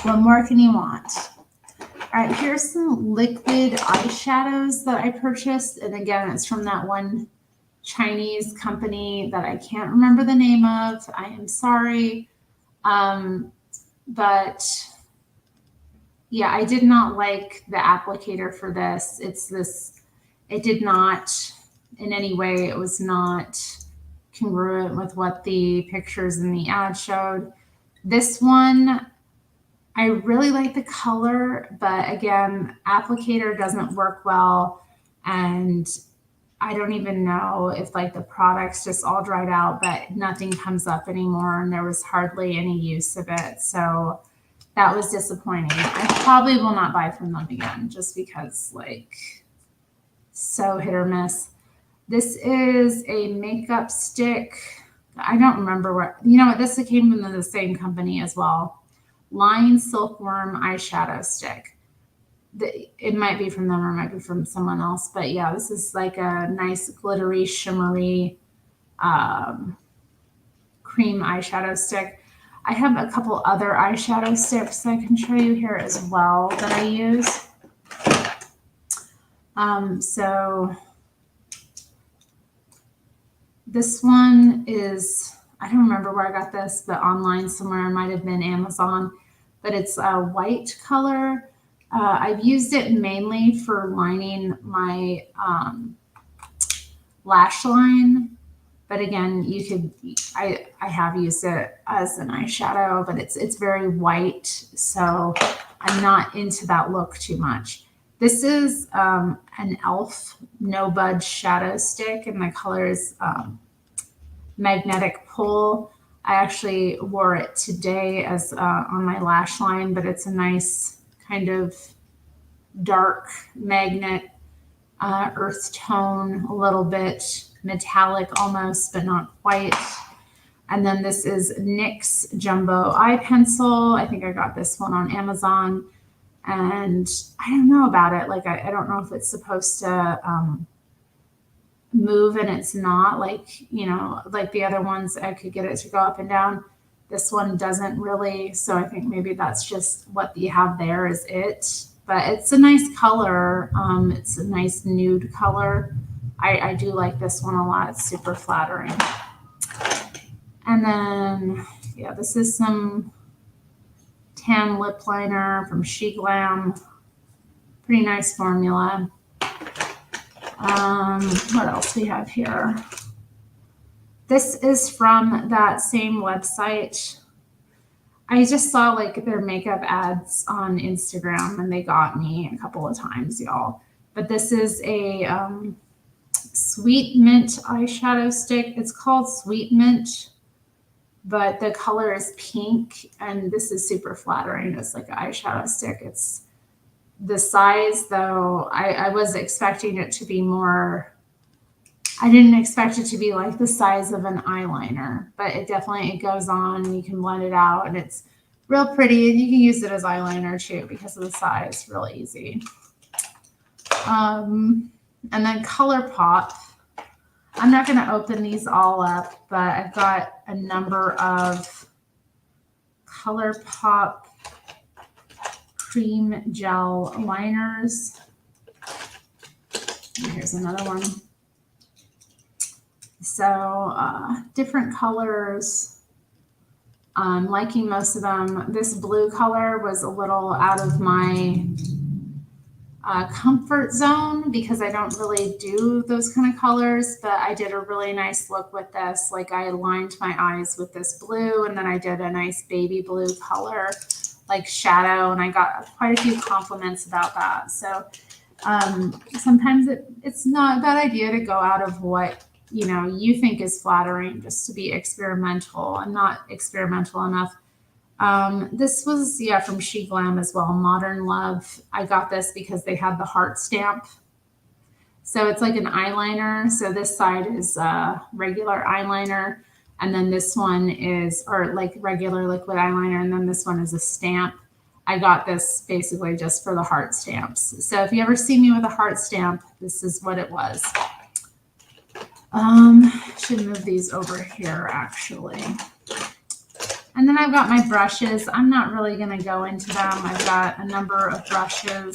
What more can you want? All right, here's some liquid eyeshadows that I purchased. And again, it's from that one Chinese company that I can't remember the name of. I am sorry. But yeah, I did not like the applicator for this. It did not, in any way, it was not congruent with what the pictures in the ad showed. This one, I really like the color, but again, applicator doesn't work well. And I don't even know if like the products just all dried out, but nothing comes up anymore. And there was hardly any use of it. So that was disappointing. I probably will not buy from them again just because like so hit or miss. This is a makeup stick. I don't remember what, this came from the same company as well. Line Silkworm eyeshadow stick. It might be from them or it might be from someone else. But yeah, this is like a nice glittery, shimmery cream eyeshadow stick. I have a couple other eyeshadow sticks I can show you here as well that I use. So this one is, I don't remember where I got this, but online somewhere. It might have been Amazon, but it's a white color. I've used it mainly for lining my lash line. But again, you could, I have used it as an eyeshadow, but it's very white. So I'm not into that look too much. This is an e.l.f. No Budge shadow stick, and the color is Magnetic Pull. I actually wore it today as on my lash line, but it's a nice kind of dark magnet, earth tone, a little bit metallic almost, but not quite. And then this is NYX Jumbo Eye Pencil. I think I got this one on Amazon. And I don't know about it. Like, I don't know if it's supposed to move, and it's not, like, you know, like the other ones, I could get it to go up and down. This one doesn't really. So I think maybe that's just what you have there is it. But it's a nice color. It's a nice nude color. I do like this one a lot. It's super flattering. And then, yeah, this is some tan lip liner from She Glam. Pretty nice formula. What else we have here? This is from that same website. I just saw like their makeup ads on Instagram, and they got me a couple of times, y'all. But this is a Sweet Mint eyeshadow stick. It's called Sweet Mint, but the color is pink, and this is super flattering. It's like an eyeshadow stick. It's the size, though, I was expecting it to be more. I didn't expect it to be like the size of an eyeliner, but it definitely, it goes on, and you can blend it out, and it's real pretty, and you can use it as eyeliner too because of the size, real easy. And then ColourPop. I'm not going to open these all up, but I've got a number of ColourPop cream gel liners. And here's another one. So different colors. I'm liking most of them. This blue color was a little out of my comfort zone because I don't really do those kind of colors, but I did a really nice look with this. Like, I lined my eyes with this blue, and then I did a nice baby blue color, like shadow, and I got quite a few compliments about that. So sometimes it's not a bad idea to go out of what, you know, you think is flattering, just to be experimental. I'm not experimental enough. This was, yeah, from She Glam as well, Modern Love. I got this because they had the heart stamp. So it's like an eyeliner. So this side is regular eyeliner, and then this one is, or like regular liquid eyeliner, and then this one is a stamp. I got this basically just for the heart stamps. So if you ever see me with a heart stamp, this is what it was. Should move these over here, actually. And then I've got my brushes. I'm not really going to go into them. I've got a number of brushes.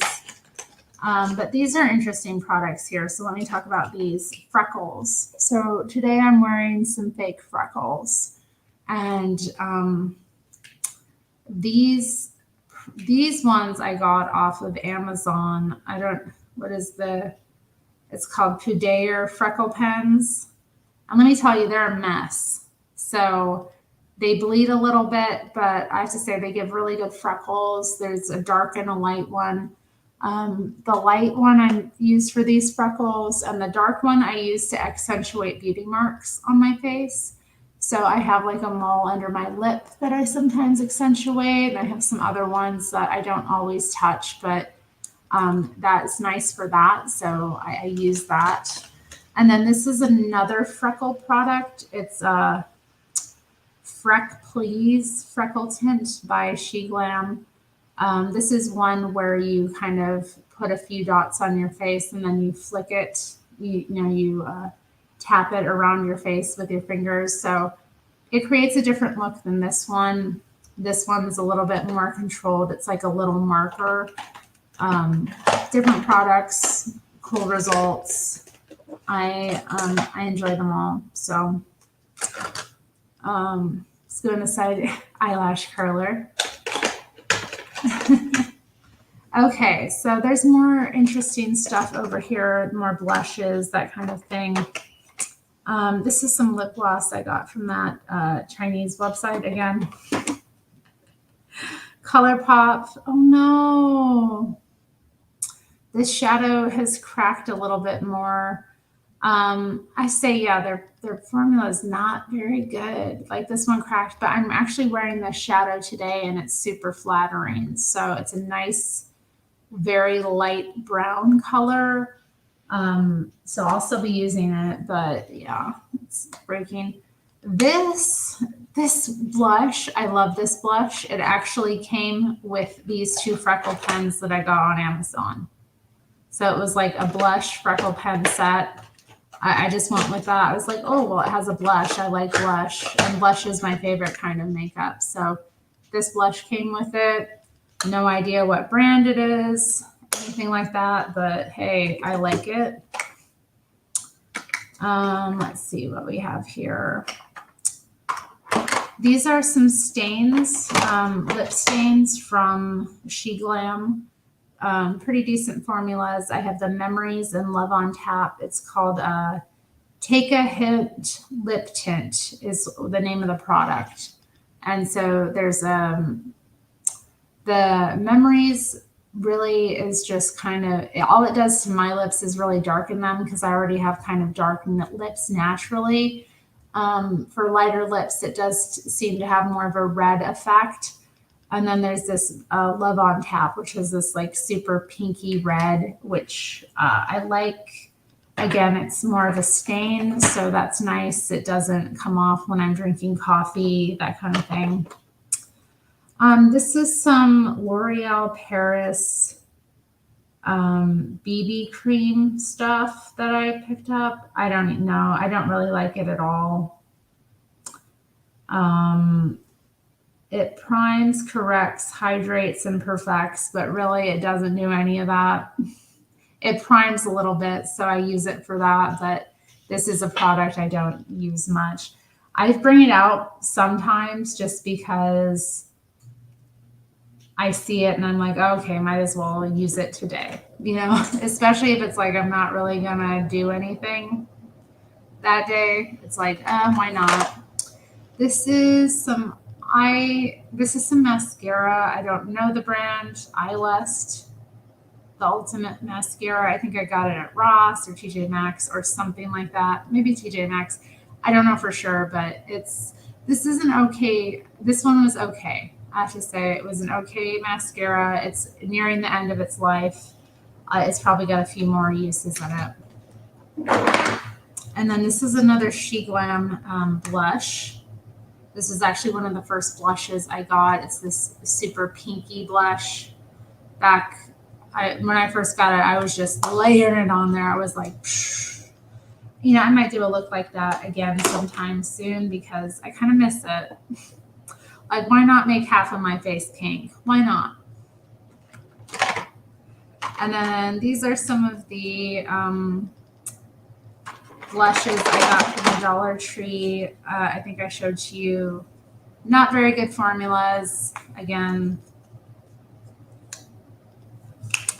But these are interesting products here. So let me talk about these freckles. So today I'm wearing some fake freckles. And these ones I got off of Amazon. It's called Puder Freckle Pens. And let me tell you, they're a mess. So they bleed a little bit, but I have to say they give really good freckles. There's a dark and a light one. The light one I use for these freckles, and the dark one I use to accentuate beauty marks on my face. So I have like a mole under my lip that I sometimes accentuate, and I have some other ones that I don't always touch, but that's nice for that. So I use that. And then this is another freckle product. It's a Freck Please Freckle Tint by She Glam. This is one where you kind of put a few dots on your face, and then you flick it. You tap it around your face with your fingers. So It creates a different look than this one. This one's a little bit more controlled. It's like a little marker. Um, Different products, cool results. I enjoy them all. So let's go inside eyelash curler. Okay, so there's more interesting stuff over here, more blushes, that kind of thing. This is some lip gloss I got from that Chinese website again. ColourPop. Oh no. This shadow has cracked a little bit more. I say, yeah, their formula is not very good. Like this one cracked, but I'm actually wearing this shadow today and it's super flattering. So it's a nice, very light brown color. So I'll still be using it, but yeah, it's breaking. This blush, I love this blush. It actually came with these two freckle pens that I got on Amazon. So it was like a blush freckle pen set. I just went with that. I was like, oh, well, it has a blush. I like blush, and blush is my favorite kind of makeup. So this blush came with it. No idea what brand it is, anything like that, but hey, I like it. Let's see what we have here. These are some stains, lip stains from She Glam. Pretty decent formulas. I have the Memories and Love on Tap. It's called Take a Hint Lip Tint is the name of the product. And so there's the Memories really is just kind of, all it does to my lips is really darken them because I already have kind of darkened lips naturally. For lighter lips, it does seem to have more of a red effect. And then there's this Love on Tap, which is this like super pinky red, which I like. Again, it's more of a stain, so that's nice. It doesn't come off when I'm drinking coffee, that kind of thing. This is some L'Oreal Paris BB cream stuff that I picked up. I don't know. I don't really like it at all. It primes, corrects, hydrates, and perfects, but really it doesn't do any of that. It primes a little bit, so I use it for that, but this is a product I don't use much. I bring it out sometimes just because I see it and I'm like, oh, okay, might as well use it today, you know, especially if it's like I'm not really gonna do anything that day. It's like, why not? This is some mascara. I don't know the brand. Eyelust, the ultimate mascara. I think I got it at Ross or TJ Maxx or something like that. Maybe TJ Maxx. I don't know for sure, but this isn't okay. This one was okay. I have to say it was an okay mascara. It's nearing the end of its life. It's probably got a few more uses in it. And then this is another She Glam blush. This is actually one of the first blushes I got. It's this super pinky blush. When I first got it, I was just layering it on there. I was like, psh. You know, I might do a look like that again sometime soon because I kind of miss it. Like, why not make half of my face pink? Why not? And then these are some of the blushes I got from the Dollar Tree. I think I showed to you. Not very good formulas. Again,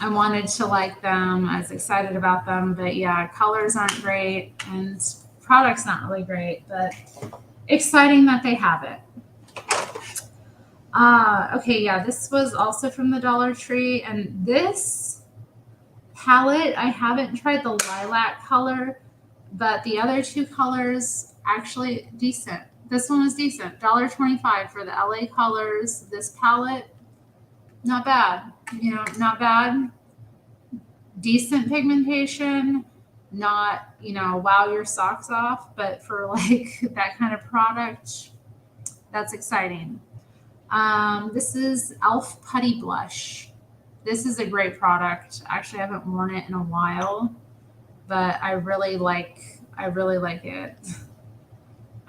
I wanted to like them. I was excited about them. But yeah, colors aren't great and product's not really great. But exciting that they have it. Okay, yeah, this was also from the Dollar Tree. And this palette, I haven't tried the lilac color. But the other two colors actually decent. This one was decent. $1.25 for the LA colors. This palette, not bad. You know, not bad. Decent pigmentation. Not, you know, wow your socks off. But for like that kind of product, that's exciting. This is e.l.f. Putty Blush. This is a great product. Actually, I haven't worn it in a while. But I really like it.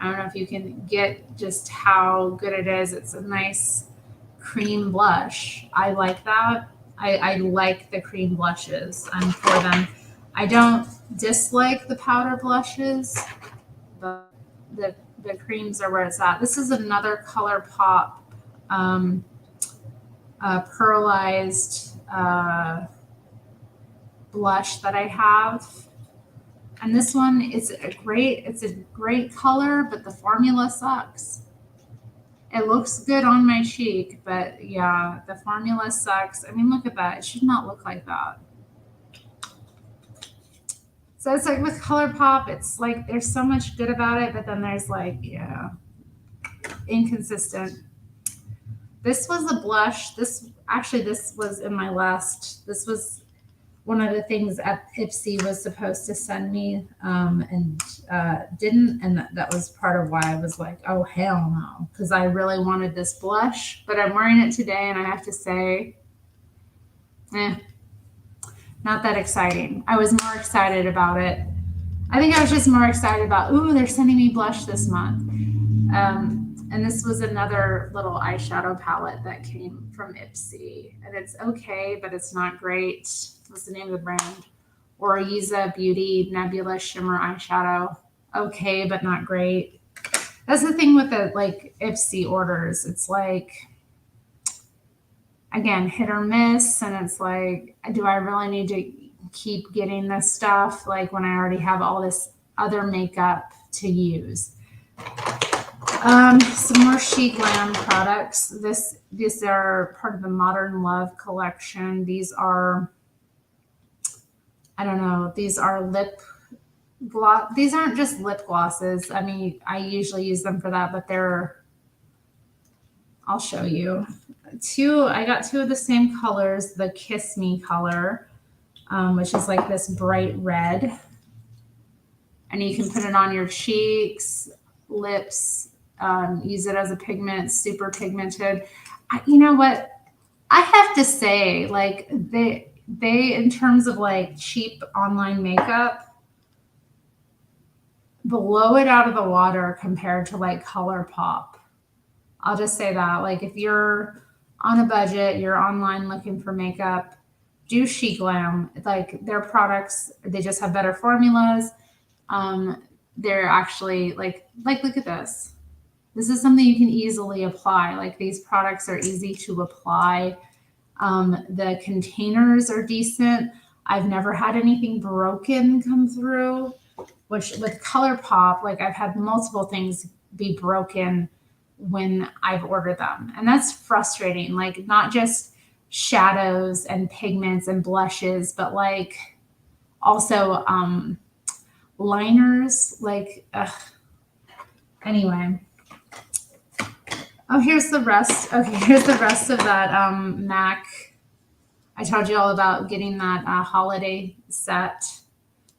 I don't know if you can get just how good it is. It's a nice cream blush. I like that. I like the cream blushes. I'm for them. I don't dislike the powder blushes, but the creams are where it's at. This is another ColourPop um, pearlized blush that I have. And this one is it's a great color, but the formula sucks. It looks good on my cheek, but yeah, the formula sucks. I mean, look at that. It should not look like that. So it's like with ColourPop, it's like there's so much good about it, but then there's like, yeah, inconsistent. This was a blush. This was in my last, this was one of the things at Ipsy was supposed to send me and didn't. And that was part of why I was like, oh, hell no. Because I really wanted this blush, but I'm wearing it today and I have to say, not that exciting. I was more excited about it. I think I was just more excited about, ooh, they're sending me blush this month. And this was another little eyeshadow palette that came from Ipsy. And it's okay, but it's not great. What's the name of the brand? Oriza Beauty Nebula Shimmer Eyeshadow. Okay, but not great. That's the thing with the like Ipsy orders. It's like, again, hit or miss. And it's like, do I really need to keep getting this stuff? Like when I already have all this other makeup to use. Some more She Glam products. These are part of the Modern Love collection. These are, I don't know, these are lip gloss. These aren't just lip glosses. I mean, I usually use them for that, but I'll show you. I got two of the same colors, the Kiss Me color, which is like this bright red. And you can put it on your cheeks, lips, use it as a pigment. It's super pigmented. You know what? I have to say, like they in terms of like cheap online makeup, blow it out of the water compared to like ColourPop. I'll just say that. Like if you're on a budget, you're online looking for makeup, do She Glam. Like their products, they just have better formulas. They're actually like look at this. This is something you can easily apply. Like these products are easy to apply. The containers are decent. I've never had anything broken come through, which with ColourPop, like I've had multiple things be broken when I've ordered them. And that's frustrating. Like not just shadows and pigments and blushes, but like also liners. Like, anyway. Oh, here's the rest. Okay, here's the rest of that MAC. I told you all about getting that holiday set.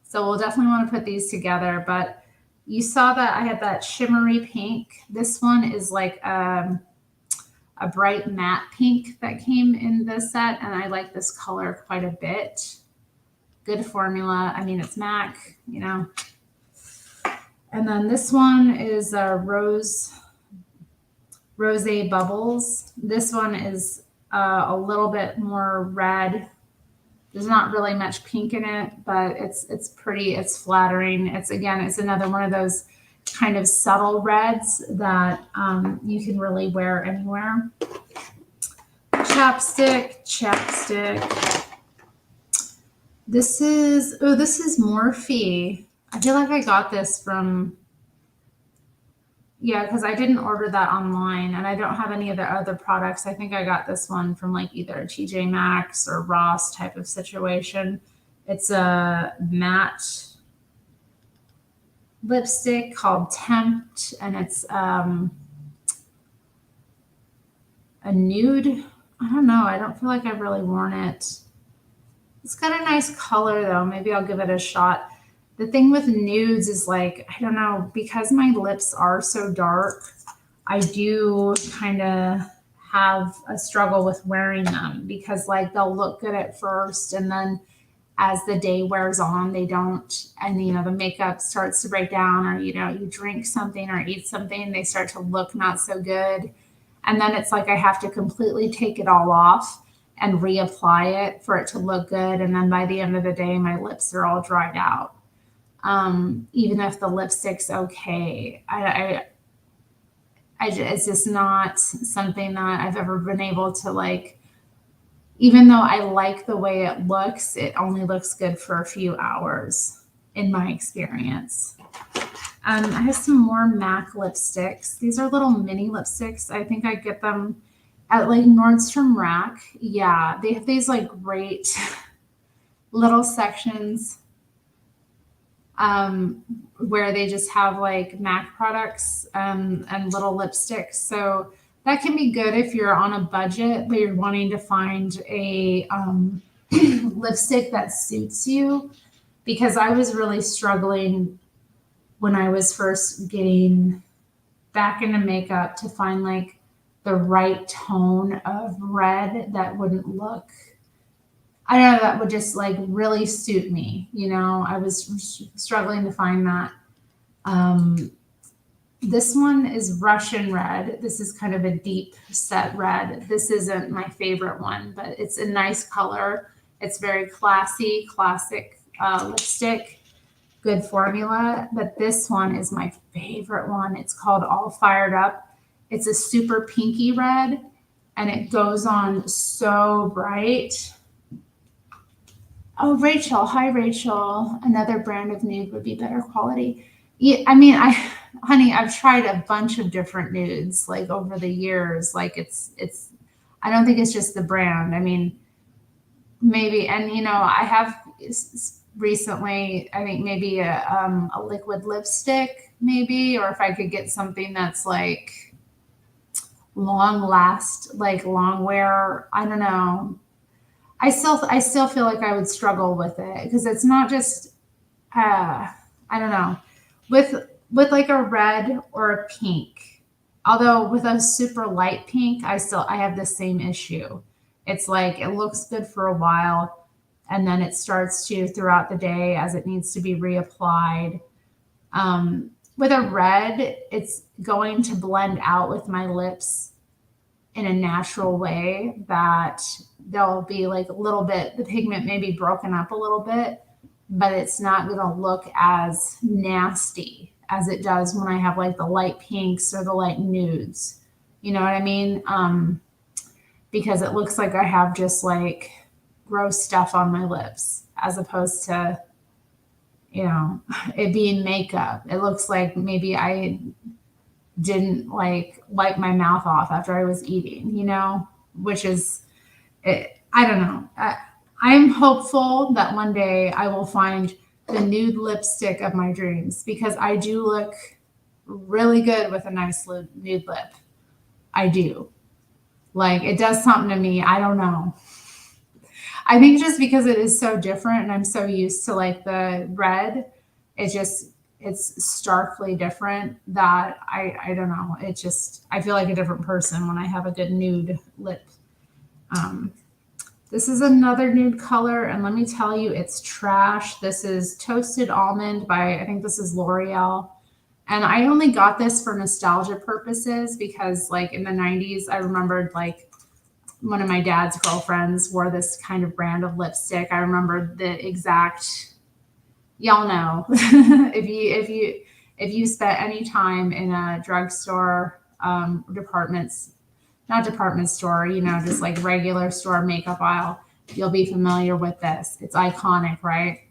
So we'll definitely want to put these together. But you saw that I had that shimmery pink. This one is like a bright matte pink that came in this set. And I like this color quite a bit. Good formula. I mean, it's MAC, you know. And then this one is Rose Bubbles. This one is a little bit more red. There's not really much pink in it, but it's pretty. It's flattering. It's another one of those kind of subtle reds that you can really wear anywhere. Chapstick. This is Morphe. I feel like I got this from, yeah, because I didn't order that online and I don't have any of the other products. I think I got this one from like either TJ Maxx or Ross type of situation. It's a matte lipstick called Tempt, and it's a nude. I don't know. I don't feel like I've really worn it. It's got a nice color though. Maybe I'll give it a shot. The thing with nudes is like, I don't know, because my lips are so dark, I do kind of have a struggle with wearing them because like they'll look good at first and then as the day wears on, they don't, and the makeup starts to break down, or you drink something or eat something, they start to look not so good. And then it's like I have to completely take it all off and reapply it for it to look good. And then by the end of the day, my lips are all dried out. Even if the lipstick's okay, it's just not something that I've ever been able to like. Even though I like the way it looks, it only looks good for a few hours in my experience. I have some more MAC lipsticks. These are little mini lipsticks. I think I get them at like Nordstrom Rack. Yeah, they have these like great little sections where they just have like MAC products and little lipsticks. So that can be good if you're on a budget, but you're wanting to find a lipstick that suits you. Because I was really struggling when I was first getting back into makeup to find like the right tone of red that wouldn't look, I don't know, that would just like really suit me. I was struggling to find that. Um, this one is Russian red. This is kind of a deep set red. This isn't my favorite one, but it's a nice color. It's very classy, classic lipstick, good formula. But this one is my favorite one. It's called All Fired Up. It's a super pinky red, and it goes on so bright. Oh, Rachel. Hi, Rachel. Another brand of nude would be better quality. Yeah, I mean, honey, I've tried a bunch of different nudes like over the years. Like I don't think it's just the brand. I mean, maybe, and I have recently, I think maybe a liquid lipstick, maybe, or if I could get something that's like long wear. I don't know. I still feel like I would struggle with it because it's not just I don't know, with like a red or a pink. Although with a super light pink, I have the same issue. It's like it looks good for a while, and then it starts to throughout the day as it needs to be reapplied. With a red, it's going to blend out with my lips in a natural way that there'll be like a little bit, the pigment may be broken up a little bit, but it's not going to look as nasty as it does when I have like the light pinks or the light nudes. You know what I mean? Because it looks like I have just like gross stuff on my lips as opposed to, it being makeup. It looks like maybe I didn't like wipe my mouth off after I was eating, which is, I don't know. I'm hopeful that one day I will find the nude lipstick of my dreams because I do look really good with a nice nude lip. I do. Like it does something to me. I don't know. I think just because it is so different and I'm so used to like the red, it's starkly different that I don't know. I feel like a different person when I have a good nude lip. This is another nude color, and let me tell you, it's trash. This is Toasted Almond by, I think this is L'Oreal. And I only got this for nostalgia purposes because like in the 90s, I remembered like one of my dad's girlfriends wore this kind of brand of lipstick. I remember the exact, y'all know, if you spent any time in a drugstore, not department store, just like regular store makeup aisle, you'll be familiar with this. It's iconic, right?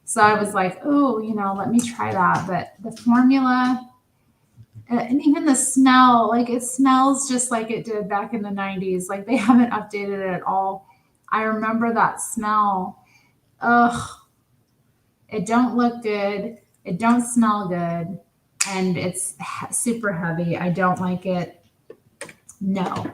So I was like, oh, let me try that. But the formula and even the smell, like it smells just like it did back in the 90s. Like they haven't updated it at all. I remember that smell. Ugh, it don't look good. It don't smell good. And it's super heavy. I don't like it. No.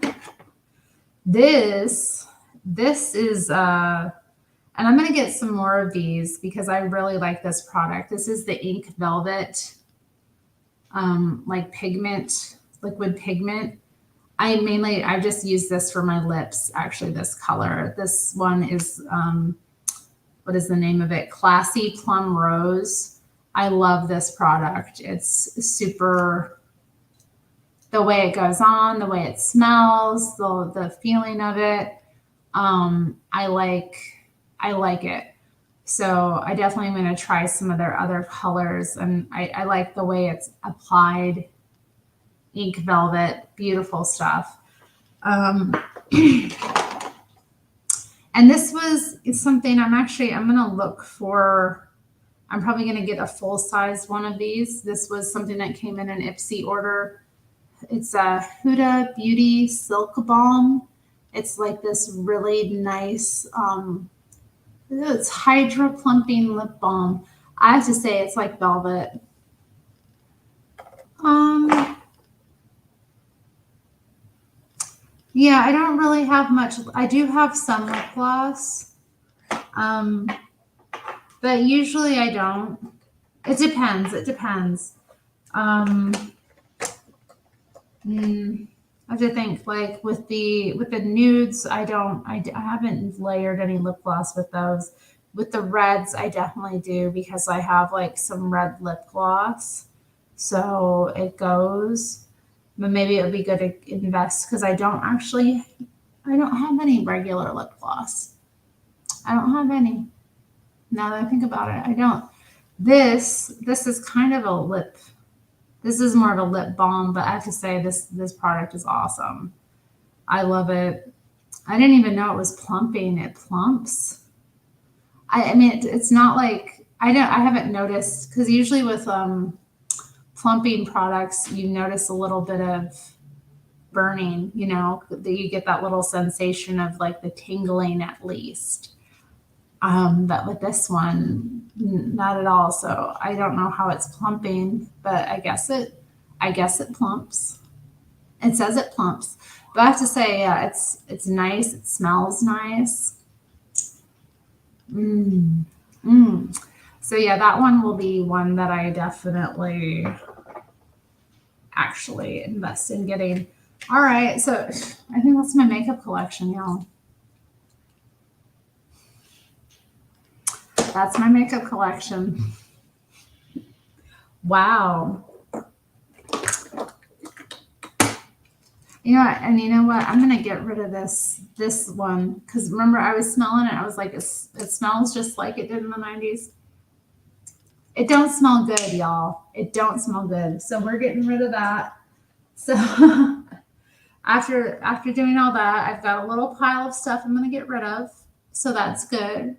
This is and I'm going to get some more of these because I really like this product. This is the Ink Velvet like pigment, liquid pigment. I just use this for my lips, actually, this color. This one is what is the name of it? Classy Plum Rose. I love this product. It's super, the way it goes on, the way it smells, the feeling of it. I like it. So I definitely am going to try some of their other colors, and I like the way it's applied. Ink velvet, beautiful stuff. And this was something I'm going to look for. I'm probably going to get a full size one of these. This was something that came in an Ipsy order. It's a Huda Beauty Silk Balm. It's like this really nice, it's Hydra Plumping Lip Balm. I have to say it's like velvet. Yeah, I don't really have much. I do have some lip gloss, but usually I don't. It depends. I have to think. Like with the nudes, I haven't layered any lip gloss with those. With the reds, I definitely do because I have like some red lip gloss, so it goes. But maybe it would be good to invest because I don't have any regular lip gloss. I don't have any. Now that I think about it, I don't. This is kind of a lip. This is more of a lip balm, but I have to say this product is awesome. I love it. I didn't even know it was plumping. It plumps. I mean, it's not like I haven't noticed because usually with plumping products, you notice a little bit of burning, you get that little sensation of like the tingling at least. But with this one, not at all. So I don't know how it's plumping, but I guess it plumps. It says it plumps. But I have to say, yeah, it's nice. It smells nice. So yeah, that one will be one that I definitely actually invest in getting. All right, so I think that's my makeup collection, y'all. That's my makeup collection. Wow. You know what? I'm gonna get rid of this one because remember I was smelling it. I was like, it smells just like it did in the 90s. It don't smell good, y'all. It don't smell good. So we're getting rid of that. So after doing all that, I've got a little pile of stuff I'm gonna get rid of. So that's good.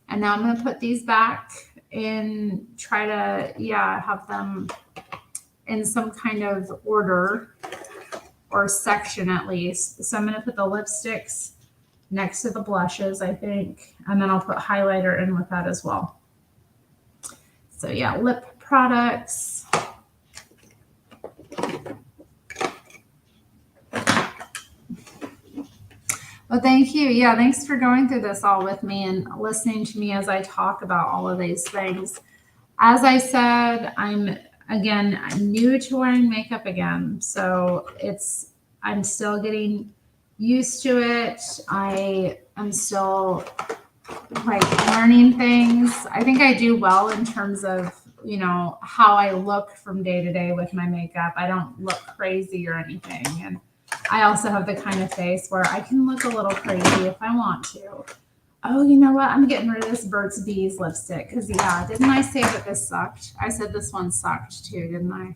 And now I'm gonna put these back and try to have them in some kind of order or section at least. So I'm going to put the lipsticks next to the blushes, I think, and then I'll put highlighter in with that as well. So yeah, lip products. Well, thank you. Yeah, thanks for going through this all with me and listening to me as I talk about all of these things. As I said, I'm new to wearing makeup again. So I'm still getting used to it. I am still like learning things. I think I do well in terms of, how I look from day to day with my makeup. I don't look crazy or anything. And I also have the kind of face where I can look a little crazy if I want to. Oh, you know what? I'm getting rid of this Burt's Bees lipstick because, didn't I say that this sucked? I said this one sucked too, didn't I?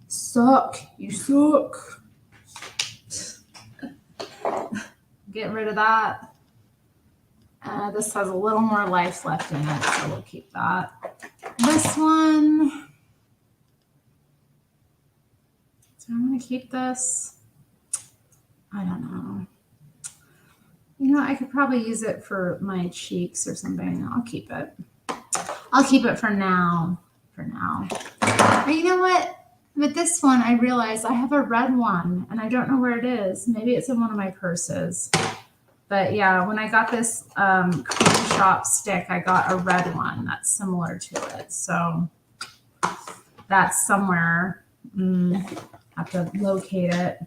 Suck. You suck. Get rid of that. This has a little more life left in it, so we'll keep that. This one. So I'm going to keep this. I don't know. I could probably use it for my cheeks or something. I'll keep it. I'll keep it for now. But you know what? With this one, I realized I have a red one, and I don't know where it is. Maybe it's in one of my purses. But yeah, when I got this Cream Shop stick, I got a red one that's similar to it. So that's somewhere. I have to locate it.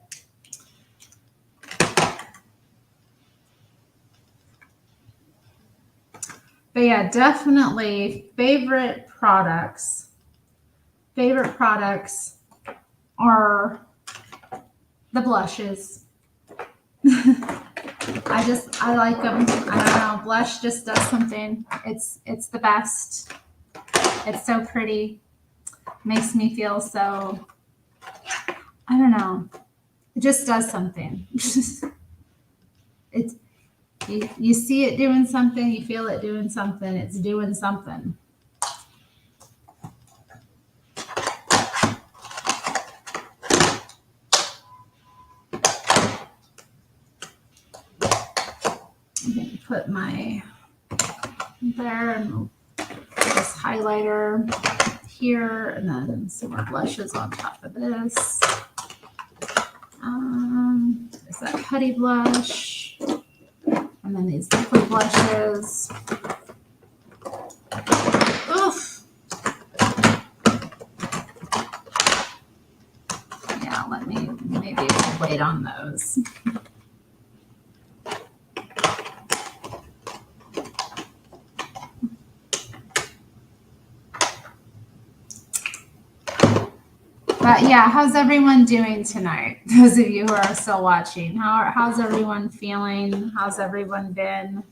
But yeah, definitely favorite products. Favorite products are the blushes. I like them. I don't know. Blush just does something. It's the best. It's so pretty. Makes me feel so, I don't know. It just does something. It's you see it doing something, you feel it doing something, it's doing something. I'm going to put my there and this highlighter here, and then some more blushes on top of this. There's that Putty blush, and then these liquid blushes. Oof. Yeah, let me maybe wait on those. But yeah, how's everyone doing tonight? Those of you who are still watching, how's everyone feeling? How's everyone been?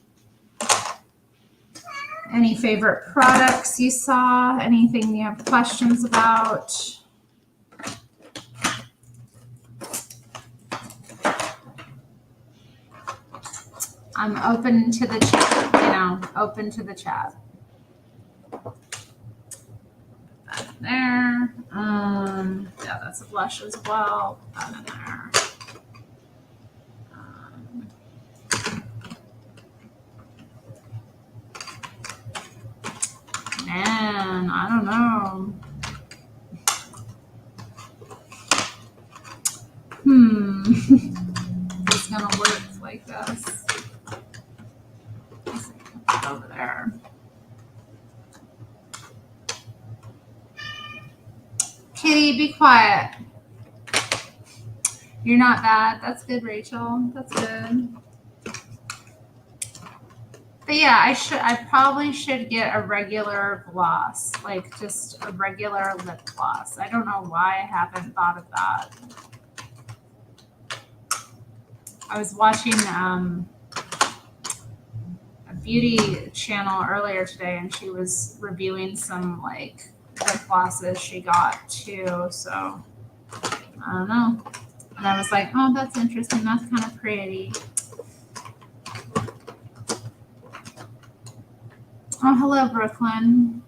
Any favorite products you saw? Anything you have questions about? I'm open to the chat, open to the chat. That in there. Yeah, that's a blush as well. Put that in there. Man, I don't know. It's gonna work like this. Over there. Kitty, be quiet. You're not bad. That's good, Rachel. That's good. But yeah, I probably should get a regular gloss, like just a regular lip gloss. I don't know why I haven't thought of that. I was watching a beauty channel earlier today, and she was reviewing some like lip glosses she got too. So I don't know. And I was like, oh, that's interesting. That's kind of pretty. Oh, hello, Brooklyn.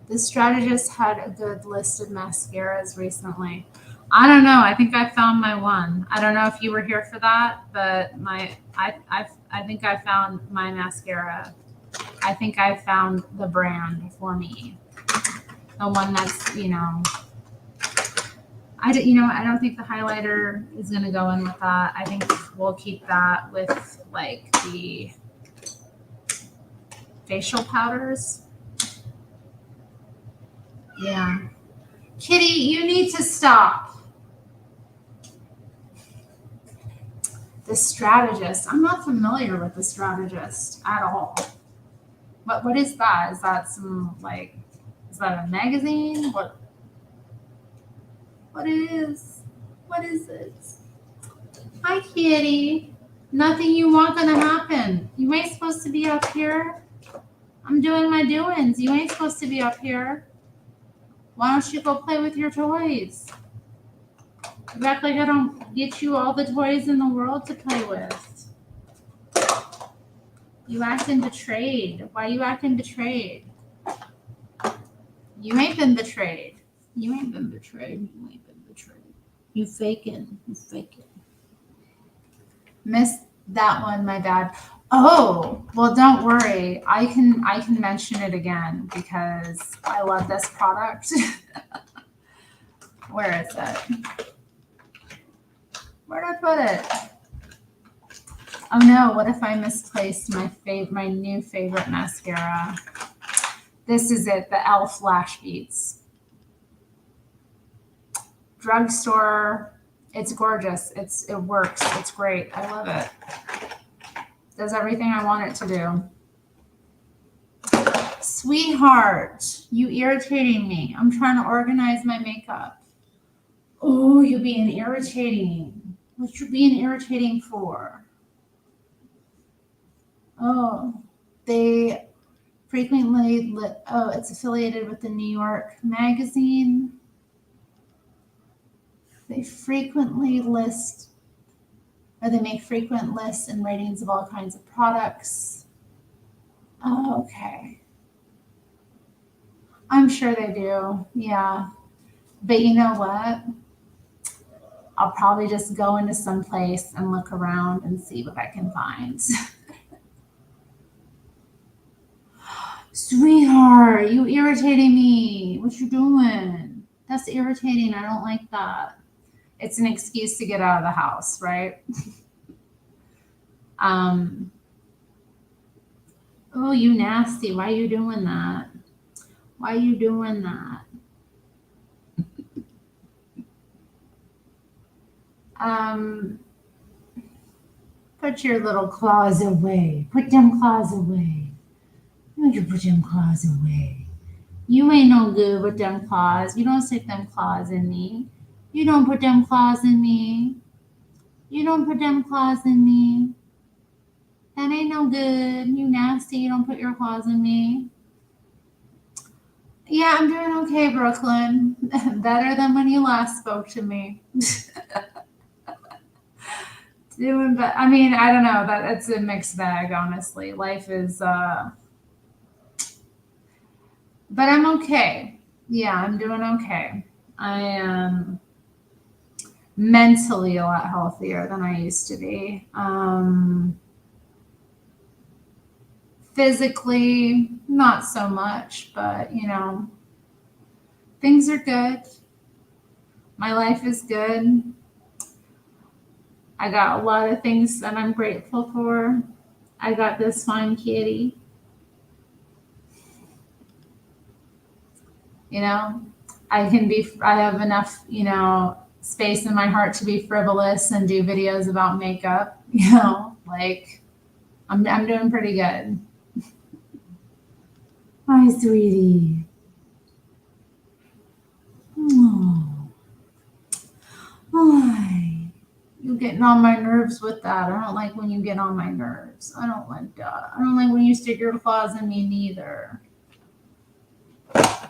The Strategist had a good list of mascaras recently. I don't know. I think I found my one. I don't know if you were here for that, but I think I found my mascara. I think I found the brand for me. The one that's, I don't think the highlighter is going to go in with that. I think we'll keep that with like the facial powders. Yeah. Kitty, you need to stop. The Strategist. I'm not familiar with the Strategist at all. What is that? Is that is that a magazine? What is it? Hi, Kitty. Nothing you want gonna happen. You ain't supposed to be up here. I'm doing my doings. You ain't supposed to be up here. Why don't you go play with your toys? You act like I don't get you all the toys in the world to play with. You acting betrayed. Why you acting betrayed? You ain't been betrayed. You ain't been betrayed. You ain't been betrayed. You faking. You faking. Missed that one, my bad. Oh, well, don't worry. I can mention it again because I love this product. Where is it? Where'd I put it? Oh no, what if I misplaced my new favorite mascara? This is it, the e.l.f. Lash Beats. Drugstore. It's gorgeous. It works. It's great. I love it. Does everything I want it to do. Sweetheart, you irritating me. I'm trying to organize my makeup. Oh, you being irritating. What you being irritating for? Oh, they frequently, oh, it's affiliated with the New York Magazine. They frequently list, or they make frequent lists and ratings of all kinds of products. Oh, okay. I'm sure they do. Yeah. But you know what? I'll probably just go into some place and look around and see what I can find. Sweetheart, you irritating me. What you doing? That's irritating. I don't like that. It's an excuse to get out of the house, right? Oh, you nasty. Why you doing that? Why you doing that? Put your little claws away. Put them claws away. You put them claws away. You ain't no good with them claws. You don't stick them claws in me. You don't put them claws in me. You don't put them claws in me. That ain't no good. You nasty. You don't put your claws in me. Yeah, I'm doing okay, Brooklyn. Better than when you last spoke to me. Doing, but I mean, I don't know. It's a mixed bag, honestly. Life is, but I'm okay. Yeah, I'm doing okay. I am mentally a lot healthier than I used to be. Physically, not so much, but you know, things are good. My life is good. I got a lot of things that I'm grateful for. I got this fine kitty. You know, I have enough, you know, space in my heart to be frivolous and do videos about makeup. You know, like I'm doing pretty good. Hi, sweetie. Oh, why? You're getting on my nerves with that. I don't like when you get on my nerves. I don't like that. I don't like when you stick your claws in me neither. I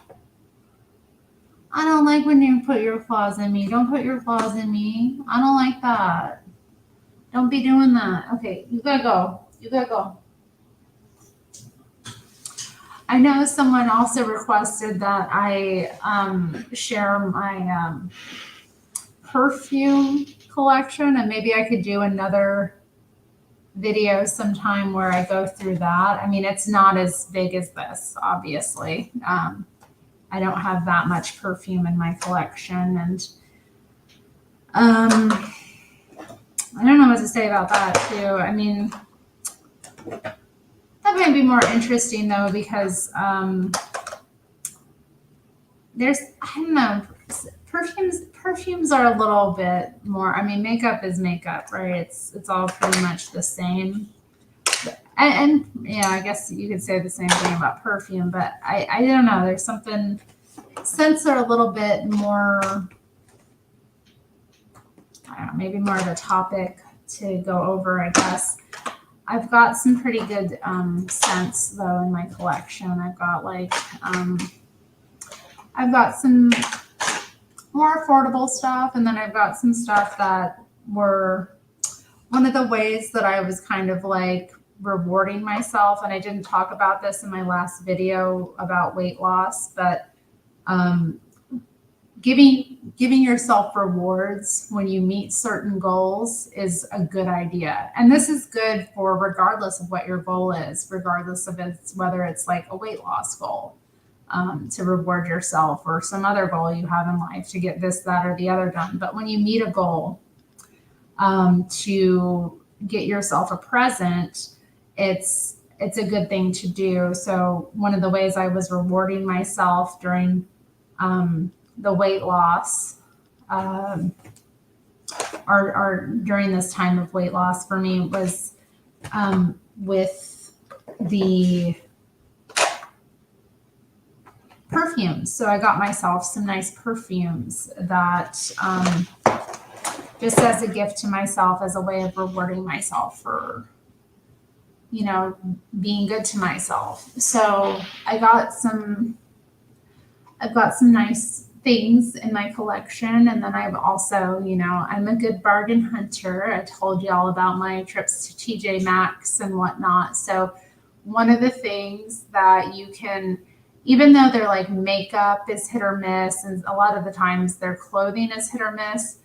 don't like when you put your claws in me. Don't put your claws in me. I don't like that. Don't be doing that. Okay, you gotta go. You gotta go. I know someone also requested that I share my perfume collection, and maybe I could do another video sometime where I go through that. I mean, it's not as big as this, obviously. I don't have that much perfume in my collection, and I don't know what to say about that too. I mean, that might be more interesting though, because I don't know, perfumes are a little bit more, I mean, makeup is makeup, right? It's all pretty much the same. And yeah, I guess you could say the same thing about perfume, but I don't know, there's something, scents are a little bit more, I don't know, maybe more of a topic to go over, I guess. I've got some pretty good scents though in my collection. I've got some more affordable stuff, and then I've got some stuff that were one of the ways that I was kind of like rewarding myself. And I didn't talk about this in my last video about weight loss, but giving yourself rewards when you meet certain goals is a good idea. And this is good for regardless of what your goal is, regardless of whether it's like a weight loss goal, to reward yourself, or some other goal you have in life to get this, that, or the other done. But when you meet a goal, to get yourself a present, it's a good thing to do. So one of the ways I was rewarding myself during the weight loss, or during this time of weight loss for me, was with the perfumes. So I got myself some nice perfumes that just as a gift to myself, as a way of rewarding myself for, being good to myself. So I've got some nice things in my collection. And then I've also, I'm a good bargain hunter. I told you all about my trips to TJ Maxx and whatnot. So one of the things that you can, even though they're like makeup is hit or miss, and a lot of the times their clothing is hit or miss,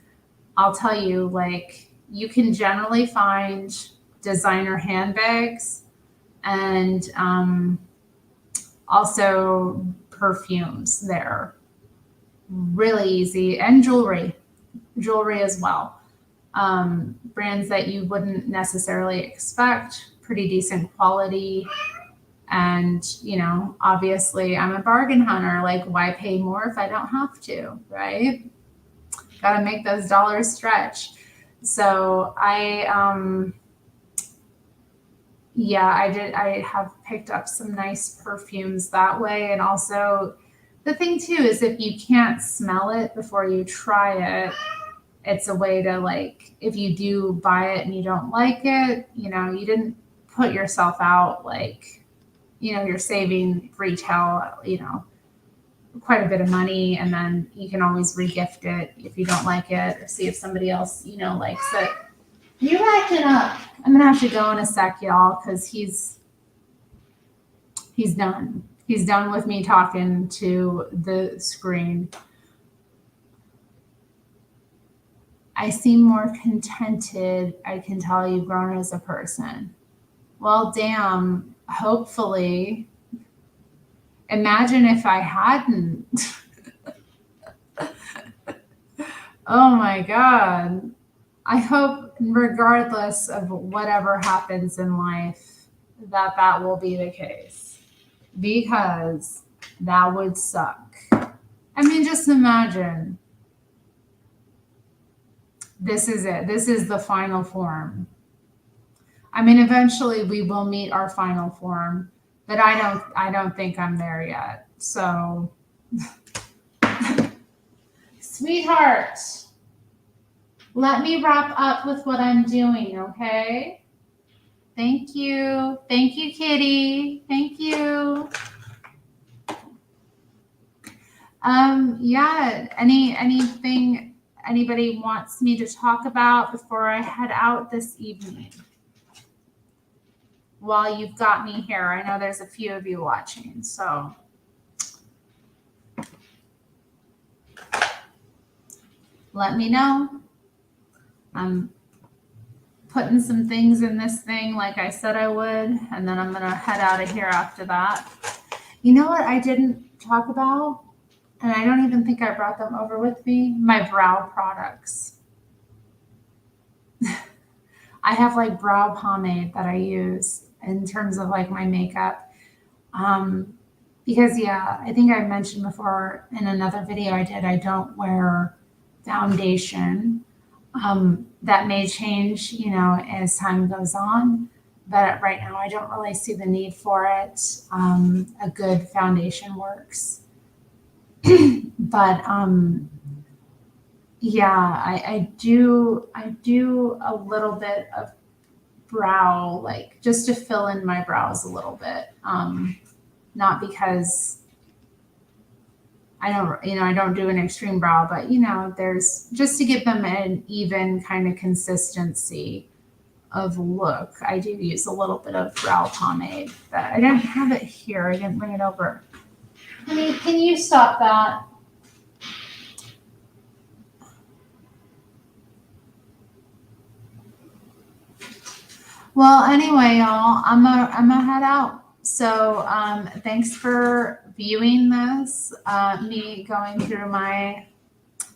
I'll tell you, like, you can generally find designer handbags and also perfumes there. Really easy. And jewelry as well. Brands that you wouldn't necessarily expect, pretty decent quality. And, obviously I'm a bargain hunter. Like, why pay more if I don't have to, right? Got to make those dollars stretch. So I have picked up some nice perfumes that way. And also the thing too is if you can't smell it before you try it, it's a way to, like, if you do buy it and you don't like it, you didn't put yourself out, like, you're saving retail, quite a bit of money, and then you can always regift it if you don't like it, or see if somebody else, likes it. You're acting up. I'm gonna have to go in a sec, y'all, because he's done. He's done with me talking to the screen. I seem more contented. I can tell you've grown as a person. Well, damn, hopefully. Imagine if I hadn't. Oh my God. I hope, regardless of whatever happens in life, that will be the case, because that would suck. I mean, just imagine. This is it. This is the final form. I mean, eventually we will meet our final form, but I don't think I'm there yet. So, sweetheart, let me wrap up with what I'm doing, okay? Thank you. Thank you, kitty. Thank you. Yeah, anything anybody wants me to talk about before I head out this evening? While you've got me here, I know there's a few of you watching, so. Let me know. I'm putting some things in this thing like I said I would, and then I'm gonna head out of here after that. You know what I didn't talk about? And I don't even think I brought them over with me. My brow products. I have like brow pomade that I use in terms of like my makeup. Because I think I mentioned before in another video I did, I don't wear foundation. That may change, as time goes on. But right now I don't really see the need for it. A good foundation works. But I do a little bit of brow, like just to fill in my brows a little bit. Not because I don't do an extreme brow, but there's just to give them an even kind of consistency of look. I do use a little bit of brow pomade, but I don't have it here. I didn't bring it over. Honey, can you stop that? Well, anyway, y'all, I'm gonna head out. So thanks for viewing this, me going through my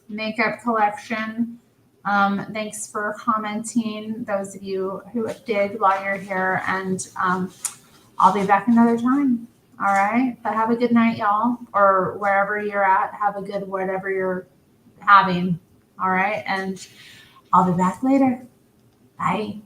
makeup collection. Thanks for commenting, those of you who did while you're here, and I'll be back another time. All right, but have a good night, y'all, or wherever you're at. Have a good whatever you're having. All right, and I'll be back later. Bye.